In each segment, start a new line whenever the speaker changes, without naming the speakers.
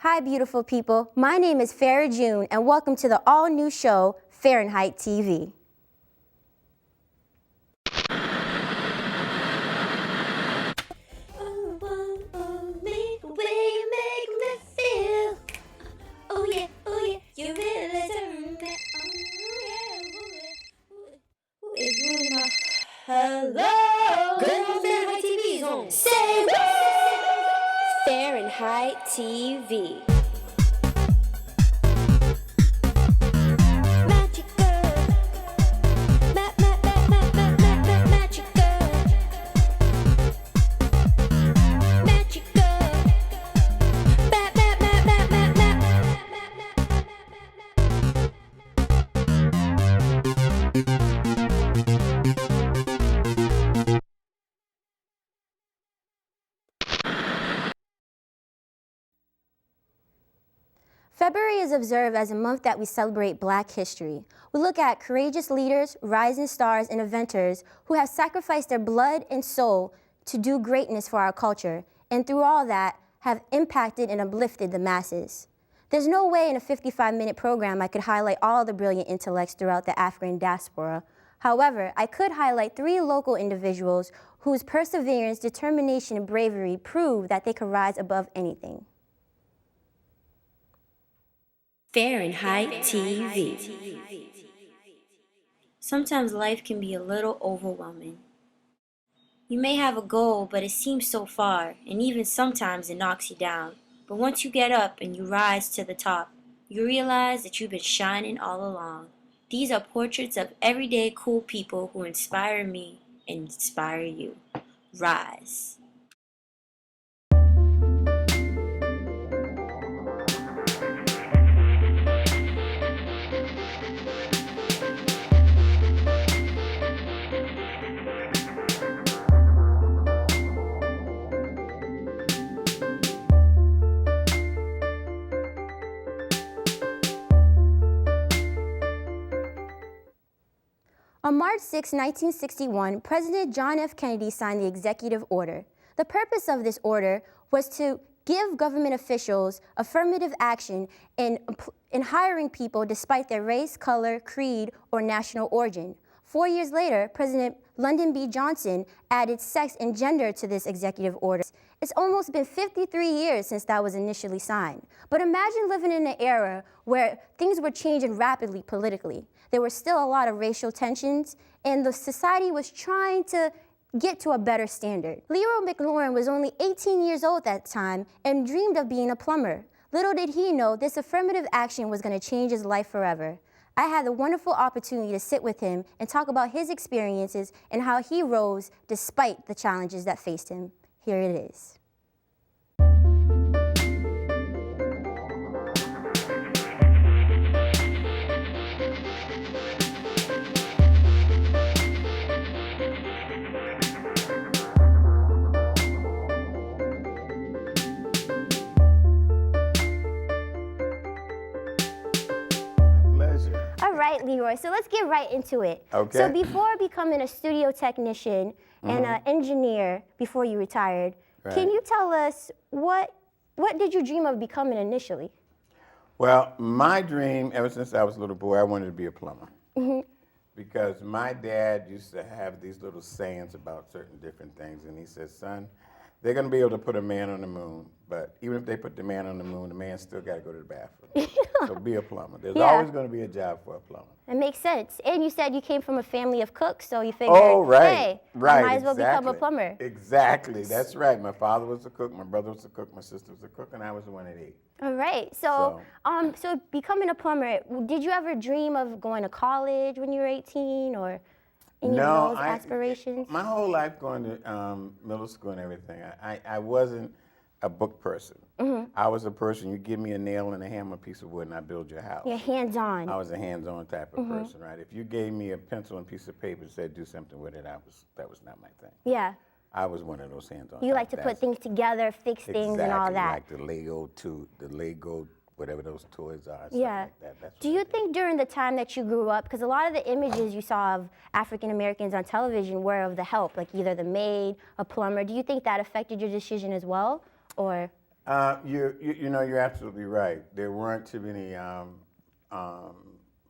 Hi, beautiful people. My name is Fleuriot, and welcome to the all-new show, Farenheight TV.
Hello! Good old Farenheight TV's on. Say what?
Farenheight TV.
Magic girl. Magic girl. Magic girl.
February is observed as a month that we celebrate Black history. We look at courageous leaders, rising stars, and inventors who have sacrificed their blood and soul to do greatness for our culture, and through all that, have impacted and uplifted the masses. There's no way in a 55-minute program I could highlight all the brilliant intellects throughout the African diaspora. However, I could highlight 3 local individuals whose perseverance, determination, and bravery prove that they could rise above anything.
Farenheight TV. Sometimes life can be a little overwhelming. You may have a goal, but it seems so far, and even sometimes it knocks you down. But once you get up and you rise to the top, you realize that you've been shining all along. These are portraits of everyday cool people who inspire me and inspire you. Rise.
On March 6, 1961, President John F. Kennedy signed the executive order. The purpose of this order was to give government officials affirmative action in hiring people despite their race, color, creed, or national origin. 4 years later, President Lyndon B. Johnson added sex and gender to this executive order. It's almost been 53 years since that was initially signed. But imagine living in an era where things were changing rapidly politically. There were still a lot of racial tensions, and the society was trying to get to a better standard. Leroy McLaurin was only 18 years old at that time and dreamed of being a plumber. Little did he know this affirmative action was going to change his life forever. I had the wonderful opportunity to sit with him and talk about his experiences and how he rose despite the challenges that faced him. Here it is. All right, Leroy, so let's get right into it.
Okay.
So before becoming a studio technician and an engineer before you retired, can you tell us what did you dream of becoming initially?
Well, my dream, ever since I was a little boy, I wanted to be a plumber. Because my dad used to have these little sayings about certain different things, and he said, son, they're going to be able to put a man on the moon, but even if they put the man on the moon, the man still got to go to the bathroom. So be a plumber. There's always going to be a job for a plumber.
It makes sense. And you said you came from a family of cooks, so you figured, hey, I might as well become a plumber.
Exactly. That's right. My father was a cook, my brother was a cook, my sister was a cook, and I was the one that ate.
All right. So becoming a plumber, did you ever dream of going to college when you were 18 or any of those aspirations?
My whole life going to middle school and everything, I wasn't a book person. I was a person, you give me a nail and a hammer, a piece of wood, and I build your house.
You're hands-on.
I was a hands-on type of person, right? If you gave me a pencil and piece of paper and said do something with it, that was not my thing.
Yeah.
I was one of those hands-on.
You like to put things together, fix things and all that.
Like the Lego, whatever those toys are.
Yeah.
Like that.
Do you think during the time that you grew up, because a lot of the images you saw of African Americans on television were of the help, like either the maid, a plumber. Do you think that affected your decision as well, or?
You know, you're absolutely right. There weren't too many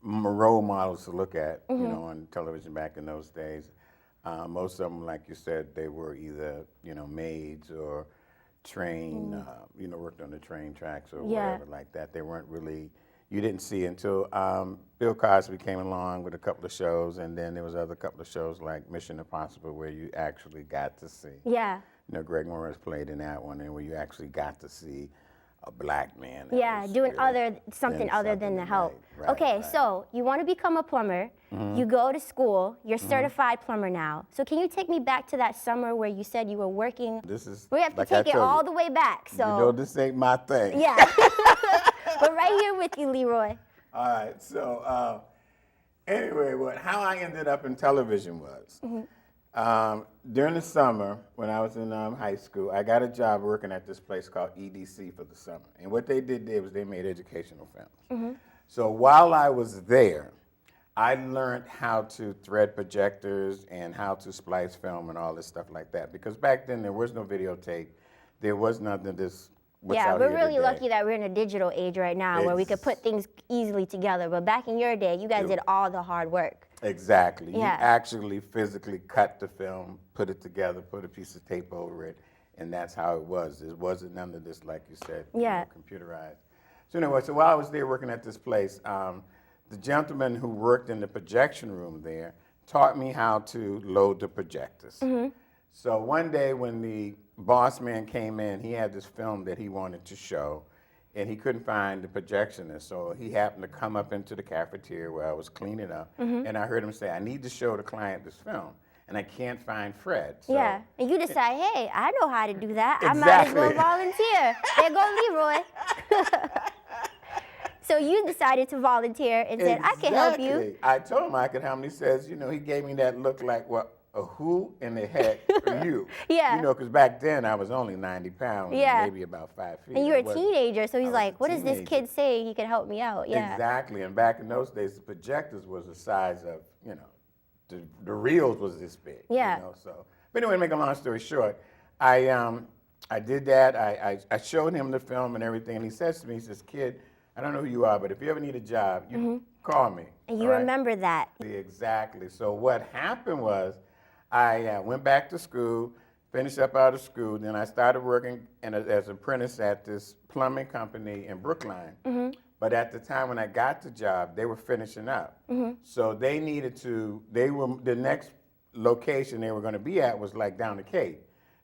role models to look at, you know, on television back in those days. Most of them, like you said, they were either, you know, maids or train, you know, worked on the train tracks or whatever like that. They weren't really, you didn't see until Bill Cosby came along with a couple of shows, and then there was other couple of shows like Mission Impossible where you actually got to see.
Yeah.
You know, Greg Morris played in that one, and where you actually got to see a black man.
Yeah, doing something other than the help. Okay, so you want to become a plumber. You go to school. You're certified plumber now. So can you take me back to that summer where you said you were working? We have to take it all the way back. So
you know, this ain't my thing.
Yeah, we're right here with you, Leroy.
All right. So anyway, how I ended up in television was. During the summer, when I was in high school, I got a job working at this place called EDC for the summer. And what they did there was they made educational films. So while I was there, I learned how to thread projectors and how to splice film and all this stuff like that. Because back then, there was no videotape. There was nothing this.
Yeah, we're really lucky that we're in a digital age right now where we could put things easily together. But back in your day, you guys did all the hard work.
Exactly.
Yeah.
You actually physically cut the film, put it together, put a piece of tape over it, and that's how it was. It wasn't none of this, like you said, you know, computerized. So anyway, so while I was there working at this place, the gentleman who worked in the projection room there taught me how to load the projectors. So one day when the boss man came in, he had this film that he wanted to show, and he couldn't find the projectionist. So he happened to come up into the cafeteria where I was cleaning up, and I heard him say, I need to show the client this film, and I can't find Fred. So,
yeah, and you decide, hey, I know how to do that. I might as well volunteer. There go Leroy. So you decided to volunteer and said, I can help you.
I told him I could help him. He says, you know, he gave me that look like, well, who in the heck are you?
Yeah.
You know, because back then I was only 90 pounds, and maybe about 5 feet.
And you were a teenager, so he's like, what is this kid saying? He can help me out. Yeah.
Exactly. And back in those days, the projectors was the size of, you know, the reels was this big.
Yeah.
You know, so, but anyway, to make a long story short, I did that. I showed him the film and everything, and he says to me, he says, kid, I don't know who you are, but if you ever need a job, you call me.
And you remember that.
Exactly. So what happened was I went back to school, finished up out of school, then I started working as an apprentice at this plumbing company in Brookline. But at the time when I got the job, they were finishing up. So they needed to, the next location they were going to be at was like down the Cape.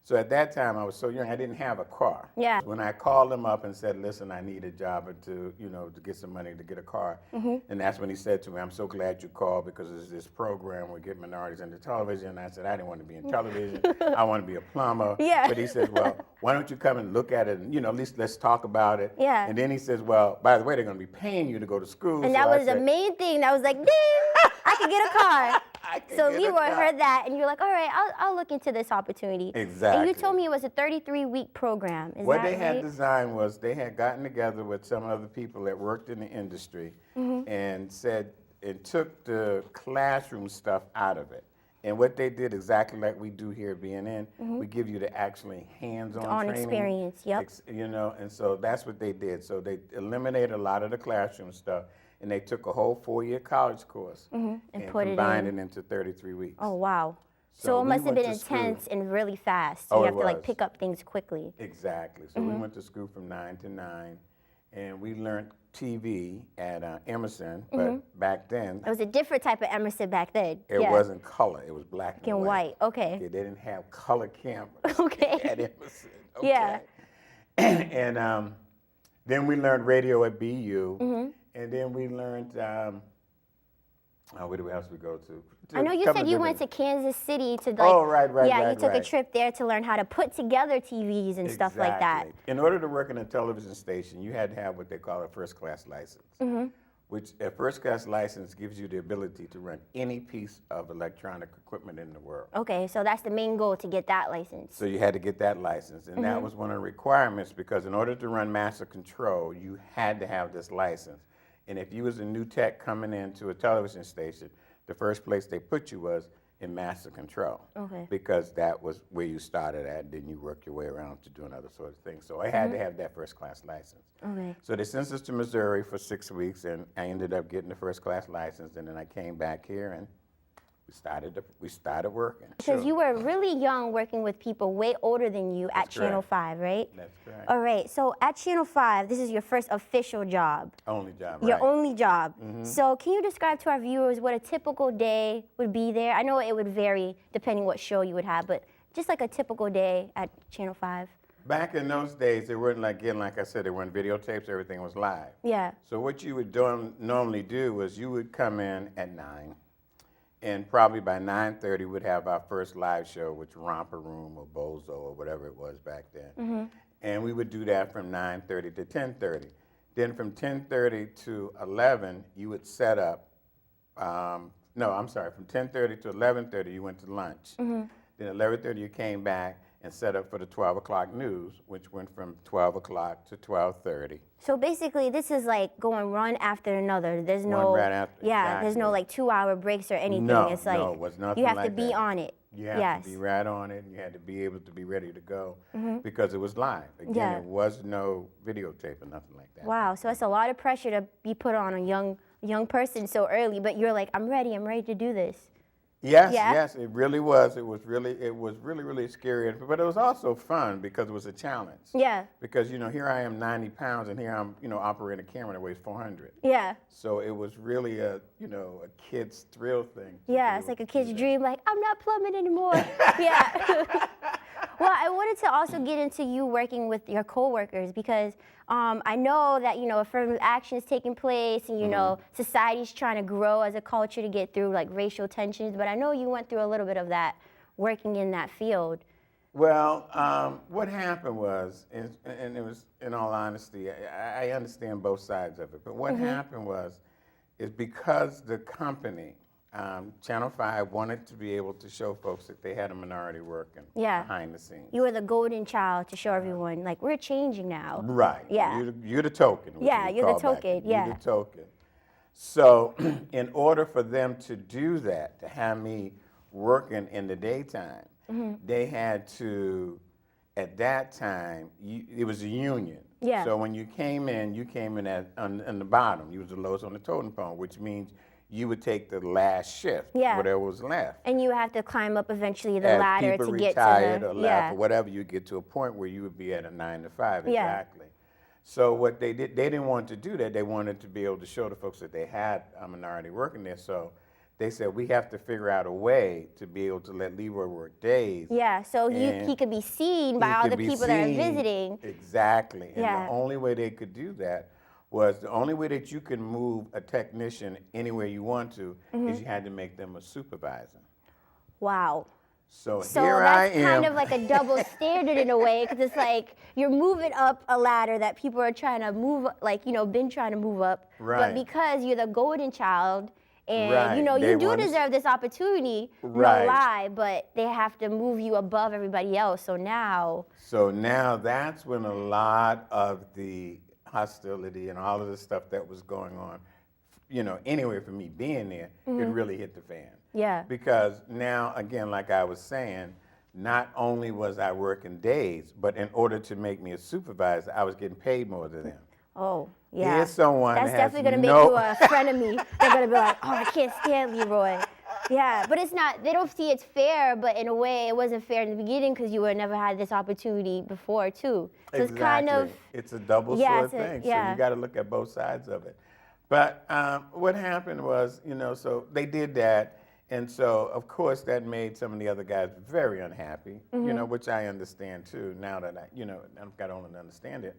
So at that time, I was so young, I didn't have a car.
Yeah.
When I called him up and said, listen, I need a job to, you know, to get some money to get a car. And that's when he said to me, I'm so glad you called because there's this program we get minorities into television. And I said, I didn't want to be in television. I want to be a plumber.
Yeah.
But he said, well, why don't you come and look at it and, you know, at least let's talk about it.
Yeah.
And then he says, well, by the way, they're going to be paying you to go to school.
And
so
that was the main thing. That was like, ding, I could get a car. So Leroy heard that, and you're like, all right, I'll look into this opportunity.
Exactly.
And you told me it was a 33-week program. Is
what
that
they had
right?
designed was they had gotten together with some other people that worked in the industry and said it took the classroom stuff out of it. And what they did exactly like we do here at BNN, we give you the actually hands-on training.
experience, yep.
You know, and so that's what they did. So they eliminated a lot of the classroom stuff, and they took a whole 4-year college course and combined it into 33 weeks.
Oh, wow. So it
we
must have
went
been
to school.
intense and really fast.
Oh,
You
it
have to like
was.
pick up things quickly.
Exactly. So we went to school from 9 to 9, and we learned TV at Emerson, but back then,
It was a different type of Emerson back then.
it wasn't color, it was black and white.
Okay.
They didn't have color cameras
Okay.
at Emerson. Okay?
Yeah.
And then we learned radio at BU, and then we learned, where else we go to?
I know you said you went to Kansas City to like.
Oh, right,
Yeah, you took a
right.
trip there to learn how to put together TVs and stuff like that.
Exactly. In order to work in a television station, you had to have what they call a first-class license, which a first-class license gives you the ability to run any piece of electronic equipment in the world.
Okay, so that's the main goal, to get that license.
So you had to get that license, and that was one of the requirements because in order to run master control, you had to have this license. And if you was a new tech coming into a television station, the first place they put you was in master control.
Okay.
Because that was where you started at, then you work your way around to doing other sorts of things. So I had to have that first class license.
Okay.
So they sent us to Missouri for 6 weeks, and I ended up getting the first class license, and then I came back here and we started working.
Because you were really young working with people way older than you at Channel 5, right?
That's correct.
All right, so at Channel 5, this is your first official job.
Only job,
Your
right.
only job. So can you describe to our viewers what a typical day would be there? I know it would vary depending what show you would have, but just like a typical day at Channel 5.
Back in those days, they weren't like I said, they weren't videotapes, everything was live.
Yeah.
So what you would normally do was you would come in at 9, and probably by 9:30 we'd have our first live show, which Romper Room or Bozo or whatever it was back then. And we would do that from 9:30 to 10:30. Then from 10:30 to 11, you would set up, from 10:30 to 11:30 you went to lunch. Then 11:30 you came back and set up for the 12 o'clock news, which went from 12 o'clock to 12:30.
So basically, this is like going one after another. There's no,
One right after,
yeah, there's no
exactly.
like 2-hour breaks or anything.
No,
it's like
no, it was nothing
you have
like
to be
that.
on it.
You have to be right on it, and you had to be able to be ready to go because it was live. Again,
Yeah.
it was no videotape or nothing like that.
Wow, so that's a lot of pressure to be put on a young person so early, but you're like, I'm ready to do this.
Yes,
Yeah?
yes, it really was. It was really scary, but it was also fun because it was a challenge.
Yeah,
Because here I am 90 pounds, and here I'm operating a camera that weighs 400.
yeah.
So it was really a kid's thrill thing. to
Yeah,
be
it's
able
like a
to
kid's
do that.
dream, like, I'm not plumbing anymore. Yeah. Well, I wanted to also get into you working with your coworkers because I know that, affirmative action is taking place and, society's trying to grow as a culture to get through like racial tensions, but I know you went through a little bit of that working in that field.
Well, what happened was, and it was, in all honesty, I understand both sides of it, but what happened is because the company, Channel 5 wanted to be able to show folks that they had a minority working
Yeah.
behind the scenes.
You were the golden child to show everyone, like, we're changing now.
Right.
Yeah.
You're the token. which
Yeah,
we
you're the
call back
token,
then.
yeah.
You're the token. So in order for them to do that, to have me working in the daytime, they had to, at that time, it was a union.
Yeah.
So when you came in on the bottom. You was the lowest on the totem pole, which means you would take the last shift,
Yeah.
whatever was left.
And you have to climb up eventually the
As
ladder
people
to get
retired
to
or
the,
left or whatever, you get to a point where you would be at a 9 to 5,
Yeah.
exactly. So what they did, they didn't want to do that. They wanted to be able to show the folks that they had a minority working there. So they said, we have to figure out a way to be able to let Leroy work days.
Yeah, so
And
he could be seen by
he
all
could
the
be
people that are
seen.
visiting.
Exactly. And
Yeah.
the only way they could do that was the only way that you can move a technician anywhere you want to is you had to make them a supervisor.
Wow.
So
So
here I
that's
am.
kind of like a double standard in a way, because it's like you're moving up a ladder that people are trying to move, like, been trying to move up.
Right.
But because you're the golden child, and
Right.
you
They
do
wanna-
deserve this opportunity,
Right.
no lie, but they have to move you above everybody else. So now,
So now that's when a lot of the hostility and all of the stuff that was going on, anyway, for me being there, it really hit the fan.
yeah,
Because now, again, like I was saying, not only was I working days, but in order to make me a supervisor, I was getting paid more than them.
oh, yeah.
Here's someone
That's
that has
definitely gonna make
no-
you a frenemy. They're gonna be like, oh, I can't stand Leroy. Yeah, but it's not, they don't see it's fair, but in a way it wasn't fair in the beginning because you would never had this opportunity before too. So it's kind of,
It's a double
Yeah,
sword
it's a-
thing. So
yeah.
you got to look at both sides of it. But what happened was, so they did that. And so, of course, that made some of the other guys very unhappy, which I understand too, now that I've got to understand it.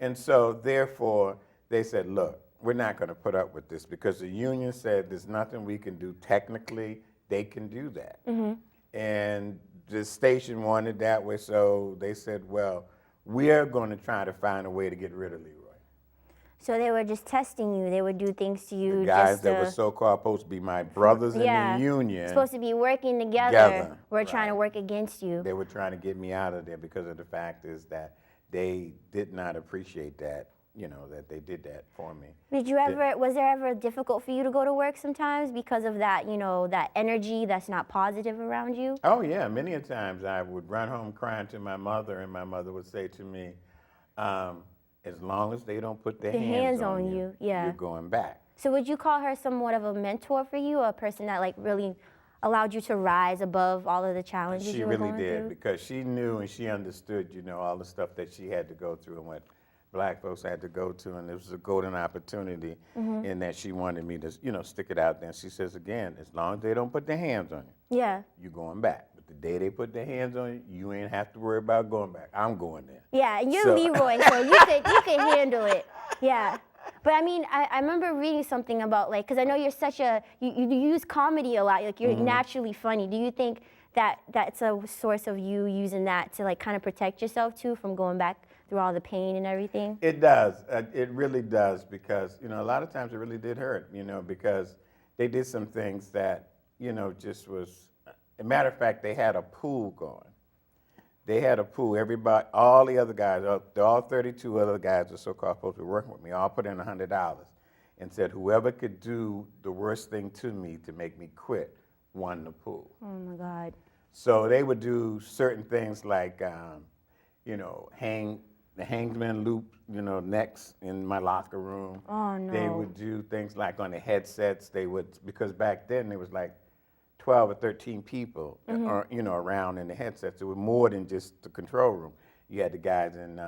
And so, therefore, they said, look, we're not going to put up with this because the union said there's nothing we can do technically. They can do that. And the station wanted that way, so they said, well, we're going to try to find a way to get rid of Leroy.
so they were just testing you. They would do things to you
The guys
just
that
to,
were so-called supposed to be my brothers
yeah,
in the union,
supposed to be working together.
Together,
We're trying to
right.
work against you.
they were trying to get me out of there because of the fact is that they did not appreciate that you know, that they did that for me.
Did you ever, was there ever difficult for you to go to work sometimes because of that, you know, that energy that's not positive around you?
Oh yeah, many a times I would run home crying to my mother, and my mother would say to me, as long as they don't put their hands on you,
yeah.
you're going back.
So would you call her somewhat of a mentor for you, or a person that like really allowed you to rise above all of the challenges you were going through?
She really did, because she knew and she understood, you know, all the stuff that she had to go through and what black folks had to go to, and it was a golden opportunity in that she wanted me to, you know, stick it out there. And she says, again, as long as they don't put their hands on you,
Yeah.
you're going back. But the day they put their hands on you, you ain't have to worry about going back. I'm going there.
Yeah, and you're
So-
Leroy, so you could handle it. Yeah. But I mean, I remember reading something about like, because I know you're such a, you use comedy a lot, like you're naturally funny. Do you think that that's a source of you using that to like kind of protect yourself too from going back through all the pain and everything?
It does. It really does, because, you know, a lot of times it really did hurt, you know, because they did some things that, you know, just was, a matter of fact, they had a pool going. They had a pool. Everybody, all the other guys, all 32 other guys that so-called supposed to be working with me, all put in $100 and said whoever could do the worst thing to me to make me quit won the pool.
Oh my God.
So they would do certain things like, you know, hang the hangman loop, you know, necks in my locker room.
Oh no.
They would do things like on the headsets. They would, because back then there was like 12 or 13 people, you know, around in the headsets. It was more than just the control room. You had the guys in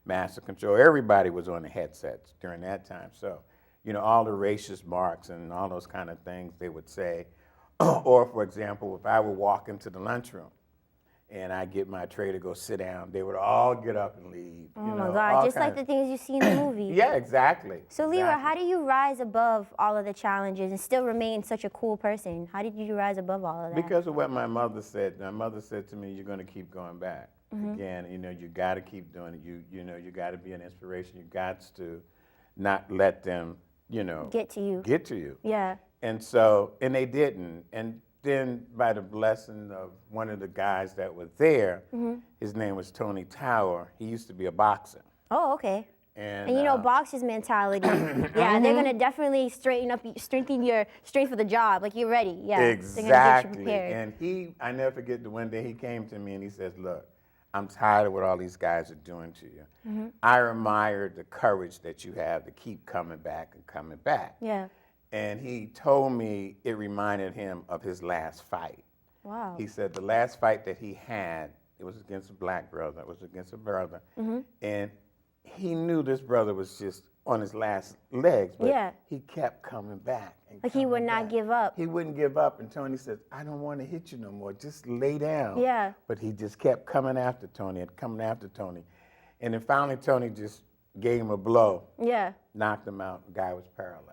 master control. Everybody was on the headsets during that time. So, you know, all the racist marks and all those kind of things they would say. Or, for example, if I would walk into the lunchroom and I get my tray to go sit down, they would all get up and leave.
Oh
you
my
know,
God,
all
just like
kinds
the things you see in the movie.
Yeah, exactly.
So Leroy,
exactly.
how do you rise above all of the challenges and still remain such a cool person? How did you rise above all of that?
Because of what my mother said. My mother said to me, you're going to keep going back. Again, you know, you got to keep doing it. You know, you got to be an inspiration. You got to not let them, you know,
Get to you.
Get to you.
Yeah.
And so, and they didn't. And then by the blessing of one of the guys that was there, his name was Tony Tower. He used to be a boxer.
Oh, okay.
And
you know, boxer's mentality. Yeah, they're gonna definitely strengthen your strength for the job. Like you're ready. Yeah. They're gonna get you
Exactly.
prepared.
And I never forget the one day he came to me and he says, look, I'm tired of what all these guys are doing to you. I admire the courage that you have to keep coming back and coming back.
Yeah.
And he told me it reminded him of his last fight.
Wow.
He said the last fight that he had, it was against a black brother. It was against a brother. And he knew this brother was just on his last legs, but
Yeah.
he kept coming back. And
Like he would
coming
not
back.
give up.
He wouldn't give up. And Tony said, I don't want to hit you no more. Just lay down.
Yeah.
But he just kept coming after Tony and coming after Tony. And then finally Tony just gave him a blow,
Yeah.
knocked him out. The guy was paralyzed.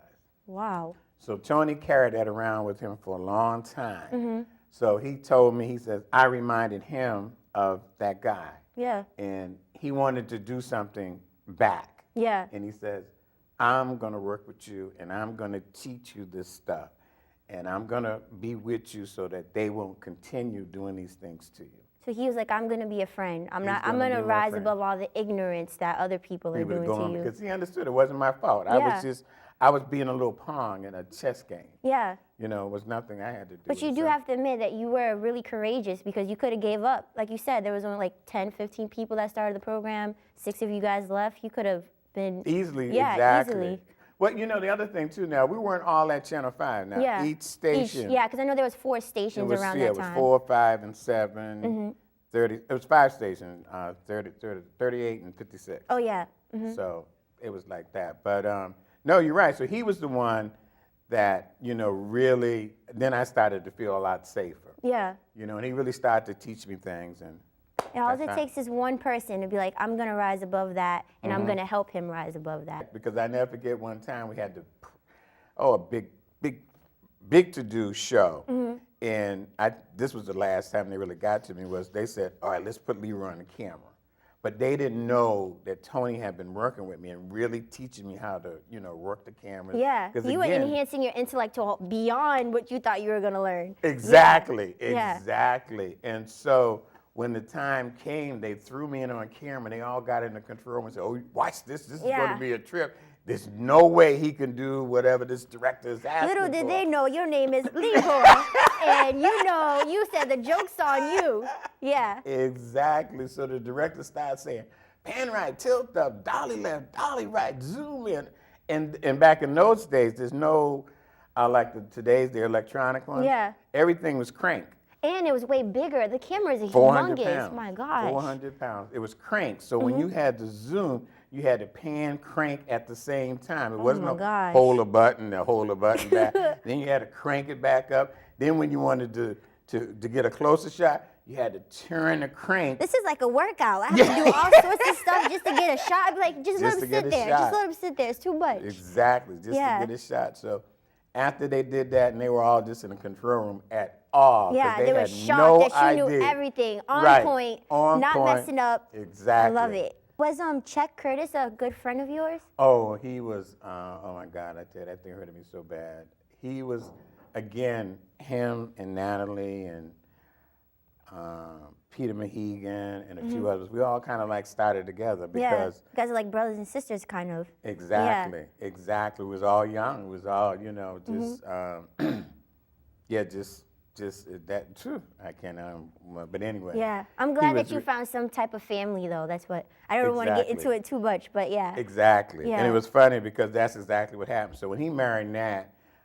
Wow.
So Tony carried that around with him for a long time. So he told me, he says, I reminded him of that guy.
Yeah.
And he wanted to do something back.
Yeah.
And he says, I'm going to work with you and I'm going to teach you this stuff. And I'm going to be with you so that they won't continue doing these things to you.
So he was like, I'm gonna be a friend. I'm
gonna
gonna
be my
rise
friend.
above all the ignorance that other people are
He was
doing
going
to you.
because he understood it wasn't my fault. I was being a little pawn in a chess game.
Yeah.
You know, it was nothing I had to do.
But you
with
do
it.
have to admit that you were really courageous because you could have gave up. Like you said, there was only like 10, 15 people that started the program. 6 of you guys left. You could have been
Easily,
Yeah,
exactly.
easily.
Well, you know, the other thing too, now, we weren't all at Channel 5. Now,
Yeah.
each station.
Yeah, because I know there was 4
it
stations
was,
around
yeah,
that
it was
time.
4, 5, and 7, 30, it was 5 stations, 38 and 56.
Oh yeah.
So it was like that. But no, you're right. So he was the one that, you know, really, then I started to feel a lot safer.
Yeah.
You know, and he really started to teach me things. And
all
that's
it
right.
takes is one person to be like, I'm gonna rise above that, and I'm gonna help him rise above that.
because I never forget one time we had a big to-do show. And this was the last time they really got to me, was they said, all right, let's put Leroy on the camera. But they didn't know that Tony had been working with me and really teaching me how to, you know, work the cameras.
Yeah.
'Cause
You were
again-
enhancing your intellect to beyond what you thought you were gonna learn.
Exactly,
Yeah.
exactly. And so when the time came, they threw me in on camera. They all got in the control room and said, "Oh, watch this. This is going to be a trip. There's no way he can do whatever this director is asking
Little
for."
did they know your name is Leroy, and you said the joke's on you. Yeah.
Exactly. So the director started saying, "Pan right, tilt up, dolly left, dolly right, zoom in." And back in those days, there's no, like today's, the electronic ones.
Yeah.
Everything was crank.
And it was way bigger. The camera is
400
humongous.
pounds.
My gosh.
400 pounds. It was crank. So when you had to zoom, you had to pan crank at the same time. It wasn't
gosh.
hold a button back. Then you had to crank it back up. Then when you wanted to get a closer shot, you had to turn the crank.
This is like a workout. I have to do all sorts of stuff just to get a shot. I'd be like, just let him sit there. Just let him sit there. It's too much.
Exactly, just to get a shot. So after they did that, and they were all just in the control room at all.
Yeah, they were shocked
no
that she
idea.
knew everything.
Right.
On not messing up.
Exactly.
I love it. Was Chuck Curtis a good friend of yours?
Oh, he was, oh my God, I tell you, that thing hurted me so bad. He was, again, him and Natalie and Peter Mahegan and a few others, we all kind of like started together because.
You guys are like brothers and sisters, kind of.
Exactly, exactly. We was all young. We was all, just, just that too. I can't, but anyway.
Yeah, I'm glad that you found some type of family, though. That's what, I don't want to get into it too much, but yeah.
Exactly,
Yeah.
and it was funny because that's exactly what happened. So when he married Nat,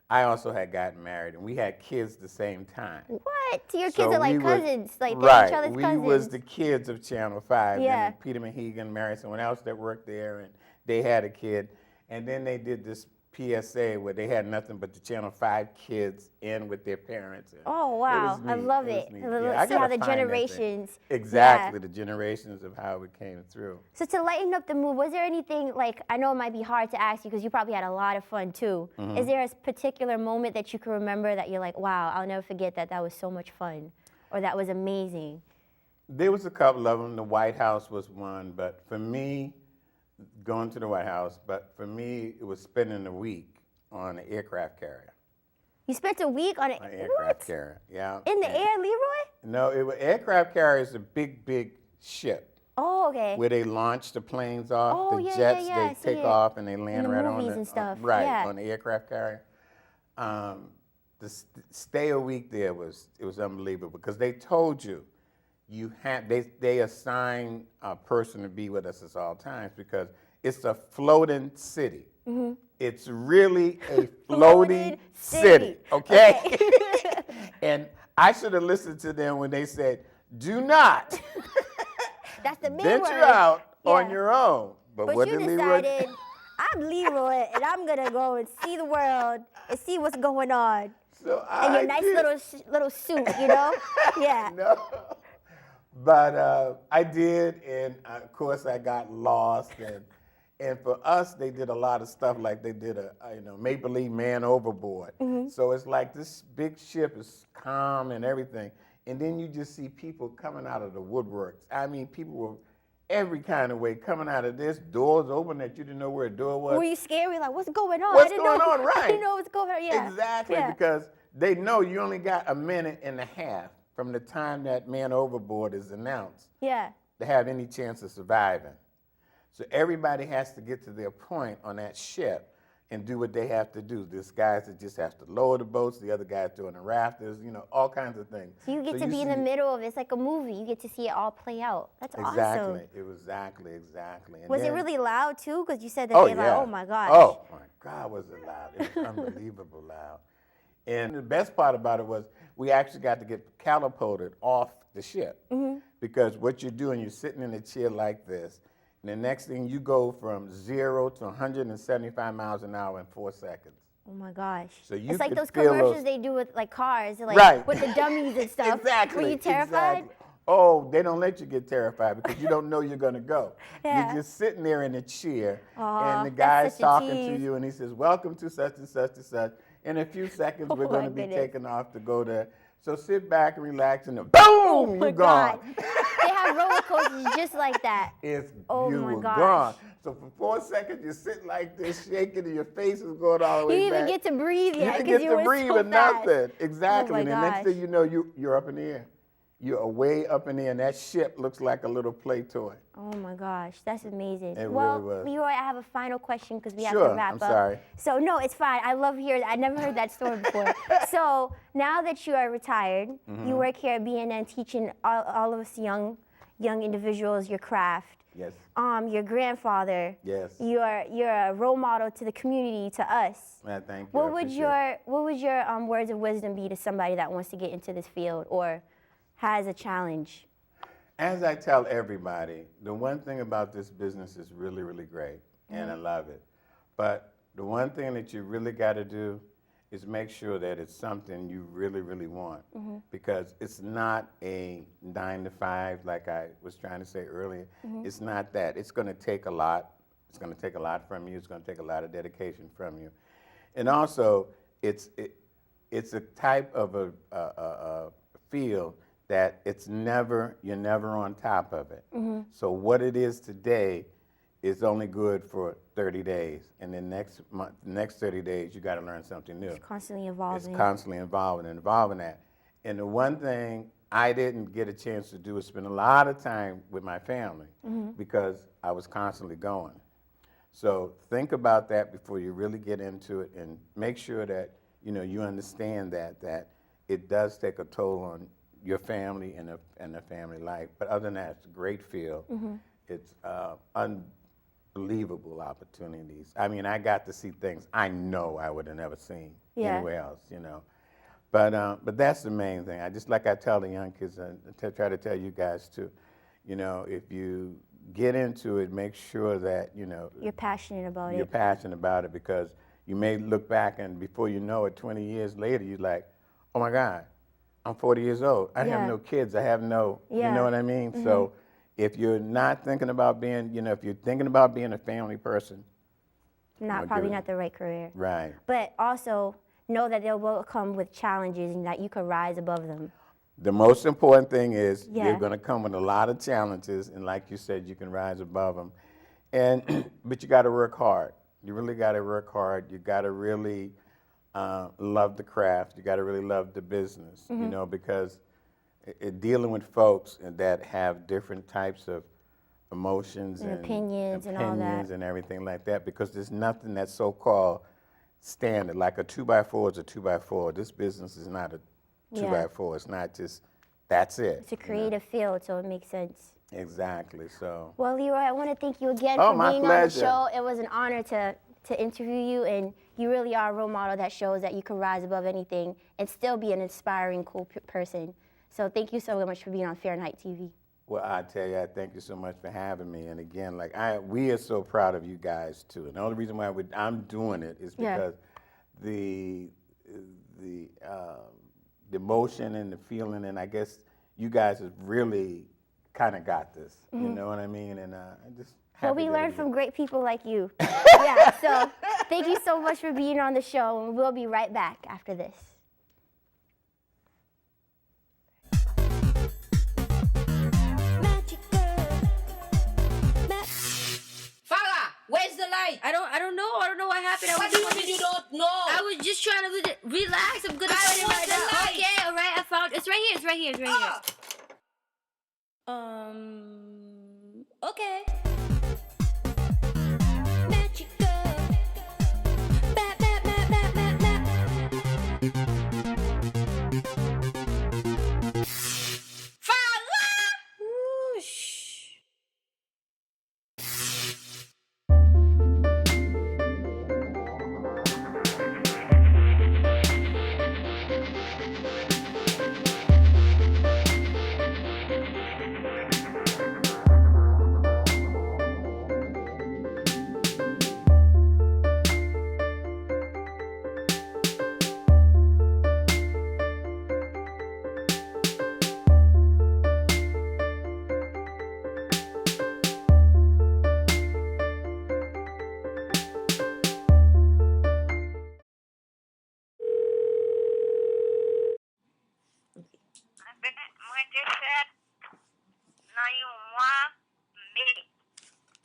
I also had gotten married, and we had kids the same time.
What? Your kids
So
are like
we were-
cousins, like they're
right,
each other's cousins.
we was the kids of Channel 5.
Yeah.
And Peter Mahegan married someone else that worked there, and they had a kid. And then they did this PSA where they had nothing but the Channel 5 kids in with their parents. And
Oh, wow.
it was
I
neat.
love
It
it.
was neat.
I
Yeah,
love-
I
see how
gotta
the
find that thing.
generations.
Exactly,
Yeah.
the generations of how it came through.
So to lighten up the mood, was there anything, like, I know it might be hard to ask you because you probably had a lot of fun too. Is there a particular moment that you can remember that you're like, wow, I'll never forget that was so much fun, or that was amazing?
There was a couple of them. The White House was one, but for me, going to the White House, but for me, it was spending a week on an aircraft carrier.
You spent a week on it.
An aircraft carrier, yeah.
In the air, Leroy?
No, aircraft carrier is a big, big ship
Oh, okay.
where they launch the planes off,
Oh,
the
yeah,
jets,
yeah, I
they
see
take
it.
off and they land
the
right on
movies
the
and stuff,
right
yeah.
on the aircraft carrier. To stay a week there it was unbelievable because they told you they assign a person to be with us at all times because it's a floating city. It's really a floating city, okay? And I should have listened to them when they said, "Do not
That's the big
venture
word.
out on
Yeah.
your own."
But
what
you
did Leroy
decided, I'm Leroy, and I'm going to go and see the world and see what's going on.
So
And your nice little suit, you know? Yeah.
No. But I did, and of course I got lost. And for us, they did a lot of stuff like they did a Make Believe Man Overboard. So it's like this big ship is calm and everything, and then you just see people coming out of the woodworks. I mean, people were every kind of way coming out of this. Doors open that you didn't know where a door was.
Were you scared? Were you like, what's going on?
What's
I didn't
going
know,
on, right.
I didn't know what's going on, yeah.
Exactly,
Yeah.
because they know you only got a minute and a half from the time that Man Overboard is announced
Yeah.
to have any chance of surviving. So everybody has to get to their point on that ship and do what they have to do. There's guys that just have to lower the boats, the other guys doing the rafters, all kinds of things.
So you get to be in the middle of it. It's like a movie. You get to see it all play out. That's awesome.
Exactly. It was exactly. And
Was it
then-
really loud too? Because you said that
Oh,
they're like,
yeah.
oh my gosh.
Oh my God, was it loud? It was unbelievable loud. And the best part about it was we actually got to get catapulted off the ship. Because what you're doing, you're sitting in a chair like this, and the next thing you go from 0 to 175 miles an hour in 4 seconds.
Oh my gosh.
So you
it's like
could
those
feel
commercials
those-
they do with like cars, like
Right.
with the dummies and stuff.
Exactly.
Were you terrified?
Exactly. Oh, they don't let you get terrified because you don't know you're going to go.
Yeah.
You're just sitting there in a chair,
Aw,
and the
that's
guy's
such a
talking to
tease.
you, and he says, "Welcome to such and such and such. In a few seconds, we're
Oh,
going
my
to be
goodness.
taking off to go to." So sit back and relax, and then boom,
Oh my
you're gone.
God. They have roller coasters just like that.
It's
Oh
you
my
were
gosh.
gone. So for 4 seconds, you're sitting like this, shaking, and your face is going all the way
You didn't even
back.
get to breathe
You
yet
didn't
because
get
you
to
were
breathe
so
or
fast.
nothing. Exactly.
Oh my
And the next
gosh.
thing you know, you're up in the air. you're way up in there, and that ship looks like a little play toy.
Oh my gosh, that's amazing.
It
well,
really was.
Leroy, I have a final question because we have
Sure,
to wrap
I'm
up.
sorry.
So no, it's fine. I love hearing. I never heard that story before. So now that you are retired, you work here at BNN teaching all of us young individuals your craft.
Yes.
Your grandfather.
Yes.
You're a role model to the community, to us.
Man, thank you.
What would your words of wisdom be to somebody that wants to get into this field or has a challenge?
As I tell everybody, the one thing about this business is really, really great, and I love it. But the one thing that you really got to do is make sure that it's something you really, really want, because it's not a 9 to 5 like I was trying to say earlier. It's not that. It's going to take a lot. It's going to take a lot from you. It's going to take a lot of dedication from you, and also it's a type of a field that you're never on top of it. So what it is today is only good for 30 days, and then next 30 days you got to learn something new.
It's constantly evolving.
It's constantly involving that. And the one thing I didn't get a chance to do is spend a lot of time with my family because I was constantly going. So think about that before you really get into it, and make sure that you understand that it does take a toll on your family and a family life. But other than that, it's a great field. It's unbelievable opportunities. I mean, I got to see things I know I would have never seen anywhere else, But that's the main thing. I tell the young kids, and try to tell you guys too, if you get into it, make sure that,
You're passionate about it.
You're passionate about it, because you may look back and before you know it, 20 years later, you're like, oh my God, I'm 40 years old. I have no kids. I have no, you know what I mean? So if you're not thinking about being, if you're thinking about being a family person.
Probably not the right career.
Right.
But also know that they will come with challenges and that you can rise above them.
The most important thing is you're going to come with a lot of challenges, and like you said, you can rise above them. But you got to work hard. You really got to work hard. You got to really love the craft. You got to really love the business, because dealing with folks that have different types of emotions and
opinions and all that.
And everything like that, because there's nothing that's so-called standard. Like a 2x4 is a 2x4. This business is not a 2x4. It's not just, that's it.
It's a creative field, so it makes sense.
Exactly, so.
Well, Leroy, I want to thank you again for being on the show. It was an honor to interview you, and you really are a role model that shows that you can rise above anything and still be an inspiring, cool person. So thank you so much for being on Farenheight TV.
Well, I tell you, I thank you so much for having me. And again, we are so proud of you guys too. And the only reason why I'm doing it is because the emotion and the feeling, and I guess you guys have really kind of got this. You know what I mean? And I just.
Well, we learn from great people like you. So thank you so much for being on the show, and we'll be right back after this.
Where's the light? I don't know. I don't know what happened.
What do you mean you don't know?
I was just trying to relax. I'm gonna put it right now. Okay, all right. I found it's right here. It's right here. It's right here. Okay.
Magic girl. Bat, bat, bat, bat, bat, bat.
Whoosh.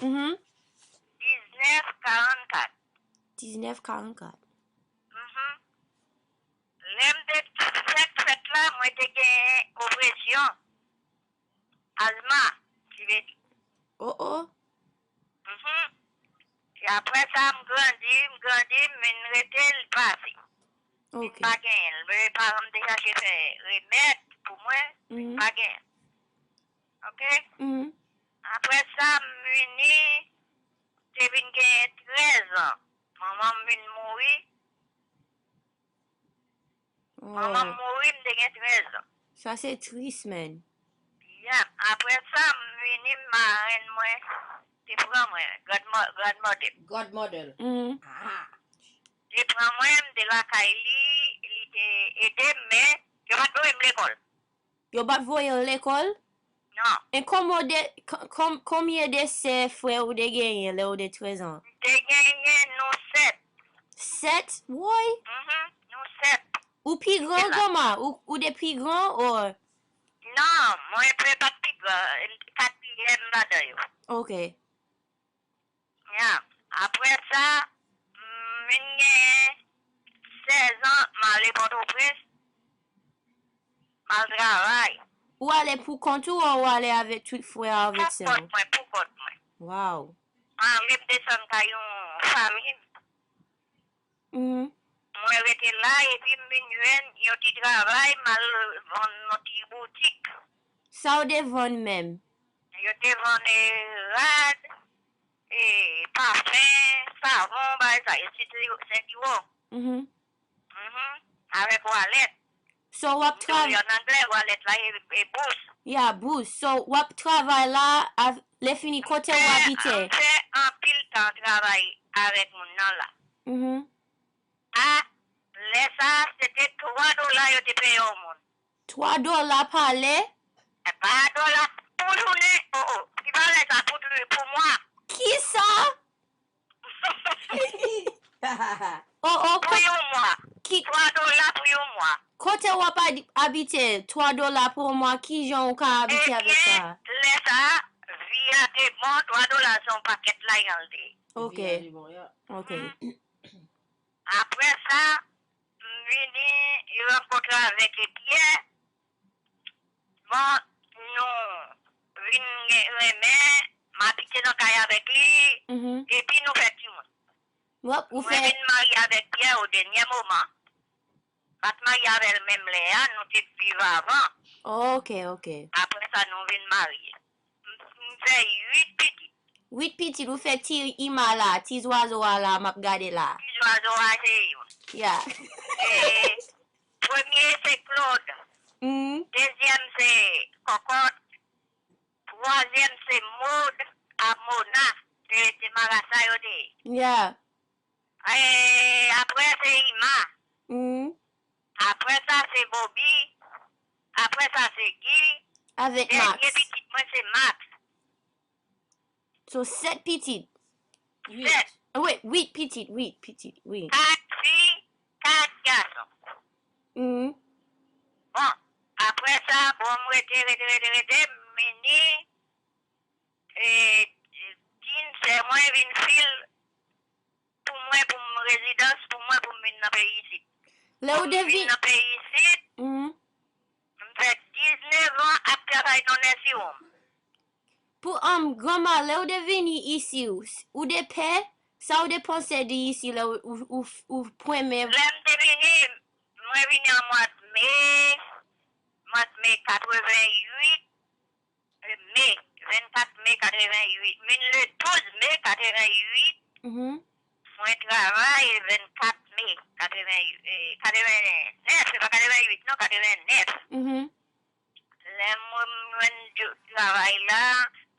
Mm-hmm. 1944.
Lem de set la moi te gen oppression. Alma, qui veut dire.
Oh oh.
Et après ça, m'grandis, m'rete le passé.
Ok.
Pas gain. Mes parents déjà fait remède pour moi, pas gain. OK? Après ça, m'vini, j'ai venu gagner 13 ans. Maman vient mourir. Maman mourir, m'te gagné 13 ans.
Ça c'est triste, man.
Yeah. Après ça, m'vini marraine moi. Tu prends moi,
Godmother. Ah.
Je prends moi de la Kaili, il était aidé, mais je vais pas l'école.
Yo bat voye l'école?
Non.
Et combien de ses frères ou de gagné là ou de 13 ans?
J'ai gagné nous 7.
7? Ouais.
Nous 7.
Ou plus grand comment? Ou des plus grands ou?
Non, moi je peux pas quatrième là-dedans.
Ok.
Yeah. Après ça, j'ai 16 ans, m'allais Port-au-Prince, mal travail.
Ou aller pour compte ou aller avec tout frère avec ça?
Pour compte moi.
Wow.
M'allais descendre à une famille. Moi j'étais là et puis m'vinn, yo ti travail, mal vendre notre boutique.
Ça ou devant même?
Yo te vendre rad, et parfum, savon, bah ça, et c'est du avec wallet.
So wap
En
travail?
anglais, wallet là, et bourse.
Yeah, boost. So wap travail là, les fini côté ou habite?
On fait un pile temps travail avec mon nom là. Ah, les ça, c'était $3 yo te paye au monde.
$3 par les?
Pas dollar pour journée. Oh, tu parles ça pour moi.
Qui ça? Oh,
Pour un mois.
qui?
$3 pour un mois.
Côté wap habite, $3 pour moi, qui j'en ka habite avec ça?
Les ça, via tes bons $3 son paquet là, y
Ok. Ok.
Après ça, je rencontre avec les pieds. Bon, nous venons m'habiter dans le caille avec lui. Et puis nous faisons tout.
Wap, ou
Nous
fait?
venons marier avec Pierre au dernier moment. Parce que marier avec même Léa, nous étions vivants avant.
Ok.
Après ça, nous venons marier. Nous faisons 8 petits.
8 petits, ou fait ti ima là, ti oiseau là, map gade là.
Petits oiseaux assez.
Yeah.
Premier, c'est Claude. Deuxième, c'est Cocotte. Troisième, c'est Maud à Mona. C'est Marasayode.
Yeah.
Et après, c'est Ima. Après ça, c'est Bobby. Après ça, c'est Guy.
Avec
Dernier
Max.
petit, moi, c'est Max.
So 7 petits.
7.
Oui, 8 petits, oui.
4 filles, 4 garçons. Bon, après ça, bon, moi, mini. Et c'est moi, une file. Pour moi, pour ma résidence, pour moi, pour venir dans le pays ici.
Là où devine.
Dans le pays ici, je fais 19 ans après travailler dans les sions.
Pour grand-mère, là où devine ici, ou de paix, ça ou de penser d'ici, là où point même.
Là, je venu en mois de mai 88, mai, 24 mai 88, mais le 12 mai 88, moi travaille 24 mai 89, c'est pas 88, non, 89. Là, moi, je travaille là,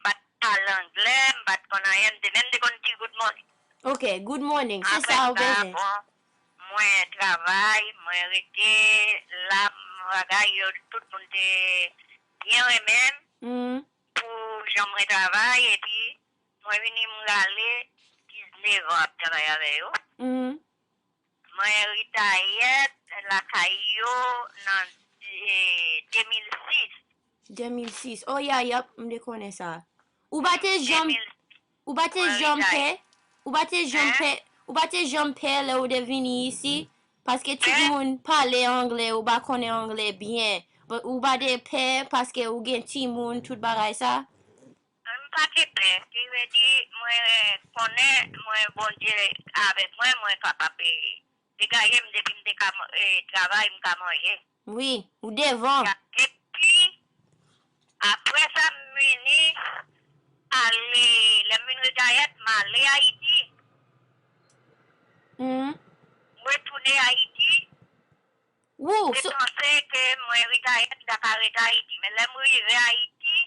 je parle anglais, je connais même des good morning.
Ok, good morning, c'est
Après
ça ou
ça,
besoin.
bon, moi travaille, moi arrêté, là, tout le monde est bien même, pour j'aimerais travailler, et puis, moi venu m'aller 19 ans à travailler avec eux. Moi retiré la Caillou en 2006.
2006. Oh, yeah, me connais ça. Ou battez jump, ou battez jumper, ou battez jumper là où de venir ici, parce que tout le monde parle anglais ou pas connaît anglais bien.
ou ba de pe paske ou gen ti moun tout bagay sa?
Pas de paix. Qui veut dire, moi, connais, moi, bon Dieu, avec moi, capable de gagner, de travail, de manger.
Oui, ou devant.
Et puis, après ça, muni, aller, les minutaillettes, m'aller à Haïti, retourner à Haïti,
Wou,
et
so,
penser que moi, ritaillette, Dakar est à Haïti. Mais là, moi, arrivé à Haïti,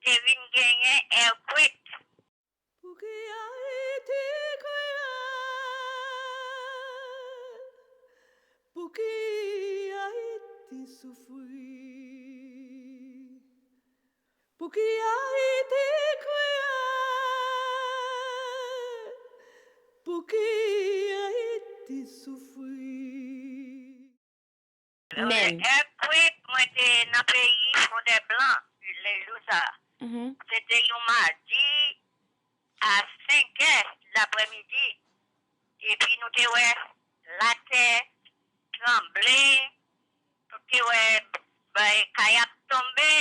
c'est venu gagner earthquake.
Pour qui Haïti souffrir, pour qui Haïti cruel, pour qui Haïti souffrir.
men.
Earthquake, moi, j'étais dans le pays, fond des blancs, les jours ça. C'était un mardi à 5 heures l'après-midi. Et puis, nous te ouais, la terre tremblée, nous te ouais, kayak tombé,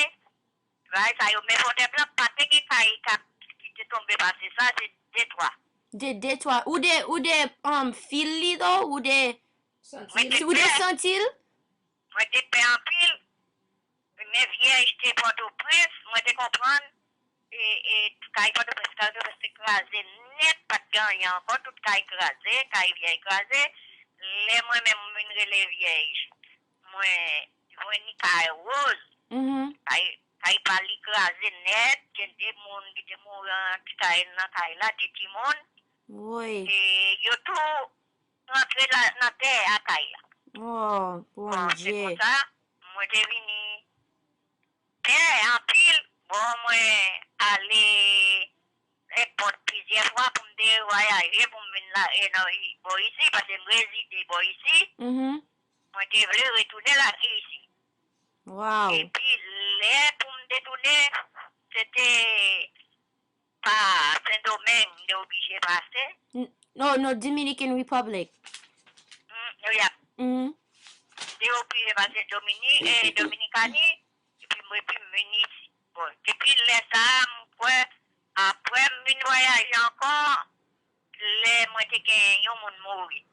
ça y est, mais fond des blancs, pas de kayak qui te tombé parce que ça, c'est Détroit.
De Detroit. Ou de Philly do? Ou de Sentil?
Moi, je te en pile. Mes vieilles, j'étais Port-au-Prince, moi, je comprends. Et quand Port-au-Prince, c'est écrasé net, pas de gagnant encore, tout cas écrasé, quand il vient écrasé. Les moi-même, les vieilles, moi, je vois une caille rose. Quand il parle écrasé net, il y a des gens qui sont morts dans caille là, des petits monde.
Oui.
Et il y a tout rentré dans la terre à caille là.
Oh, bon
C'est
Dieu.
pour ça, moi, je suis venu. En pile, bon, moi, aller porte plusieurs fois pour me voyager, pour me venir là, ici, parce que je réside ici. Moi, je voulais retourner là, ici.
Wow.
Et puis, pour me détourner, c'était pas Saint-Domingue, on est obligé de passer.
No, Dominican Republic.
Oui, j'ai obligé de passer Dominicanie, et puis moi, puis venir ici. Bon, depuis ça, après, je voyage encore, moi, j'ai gagné un monde mourir.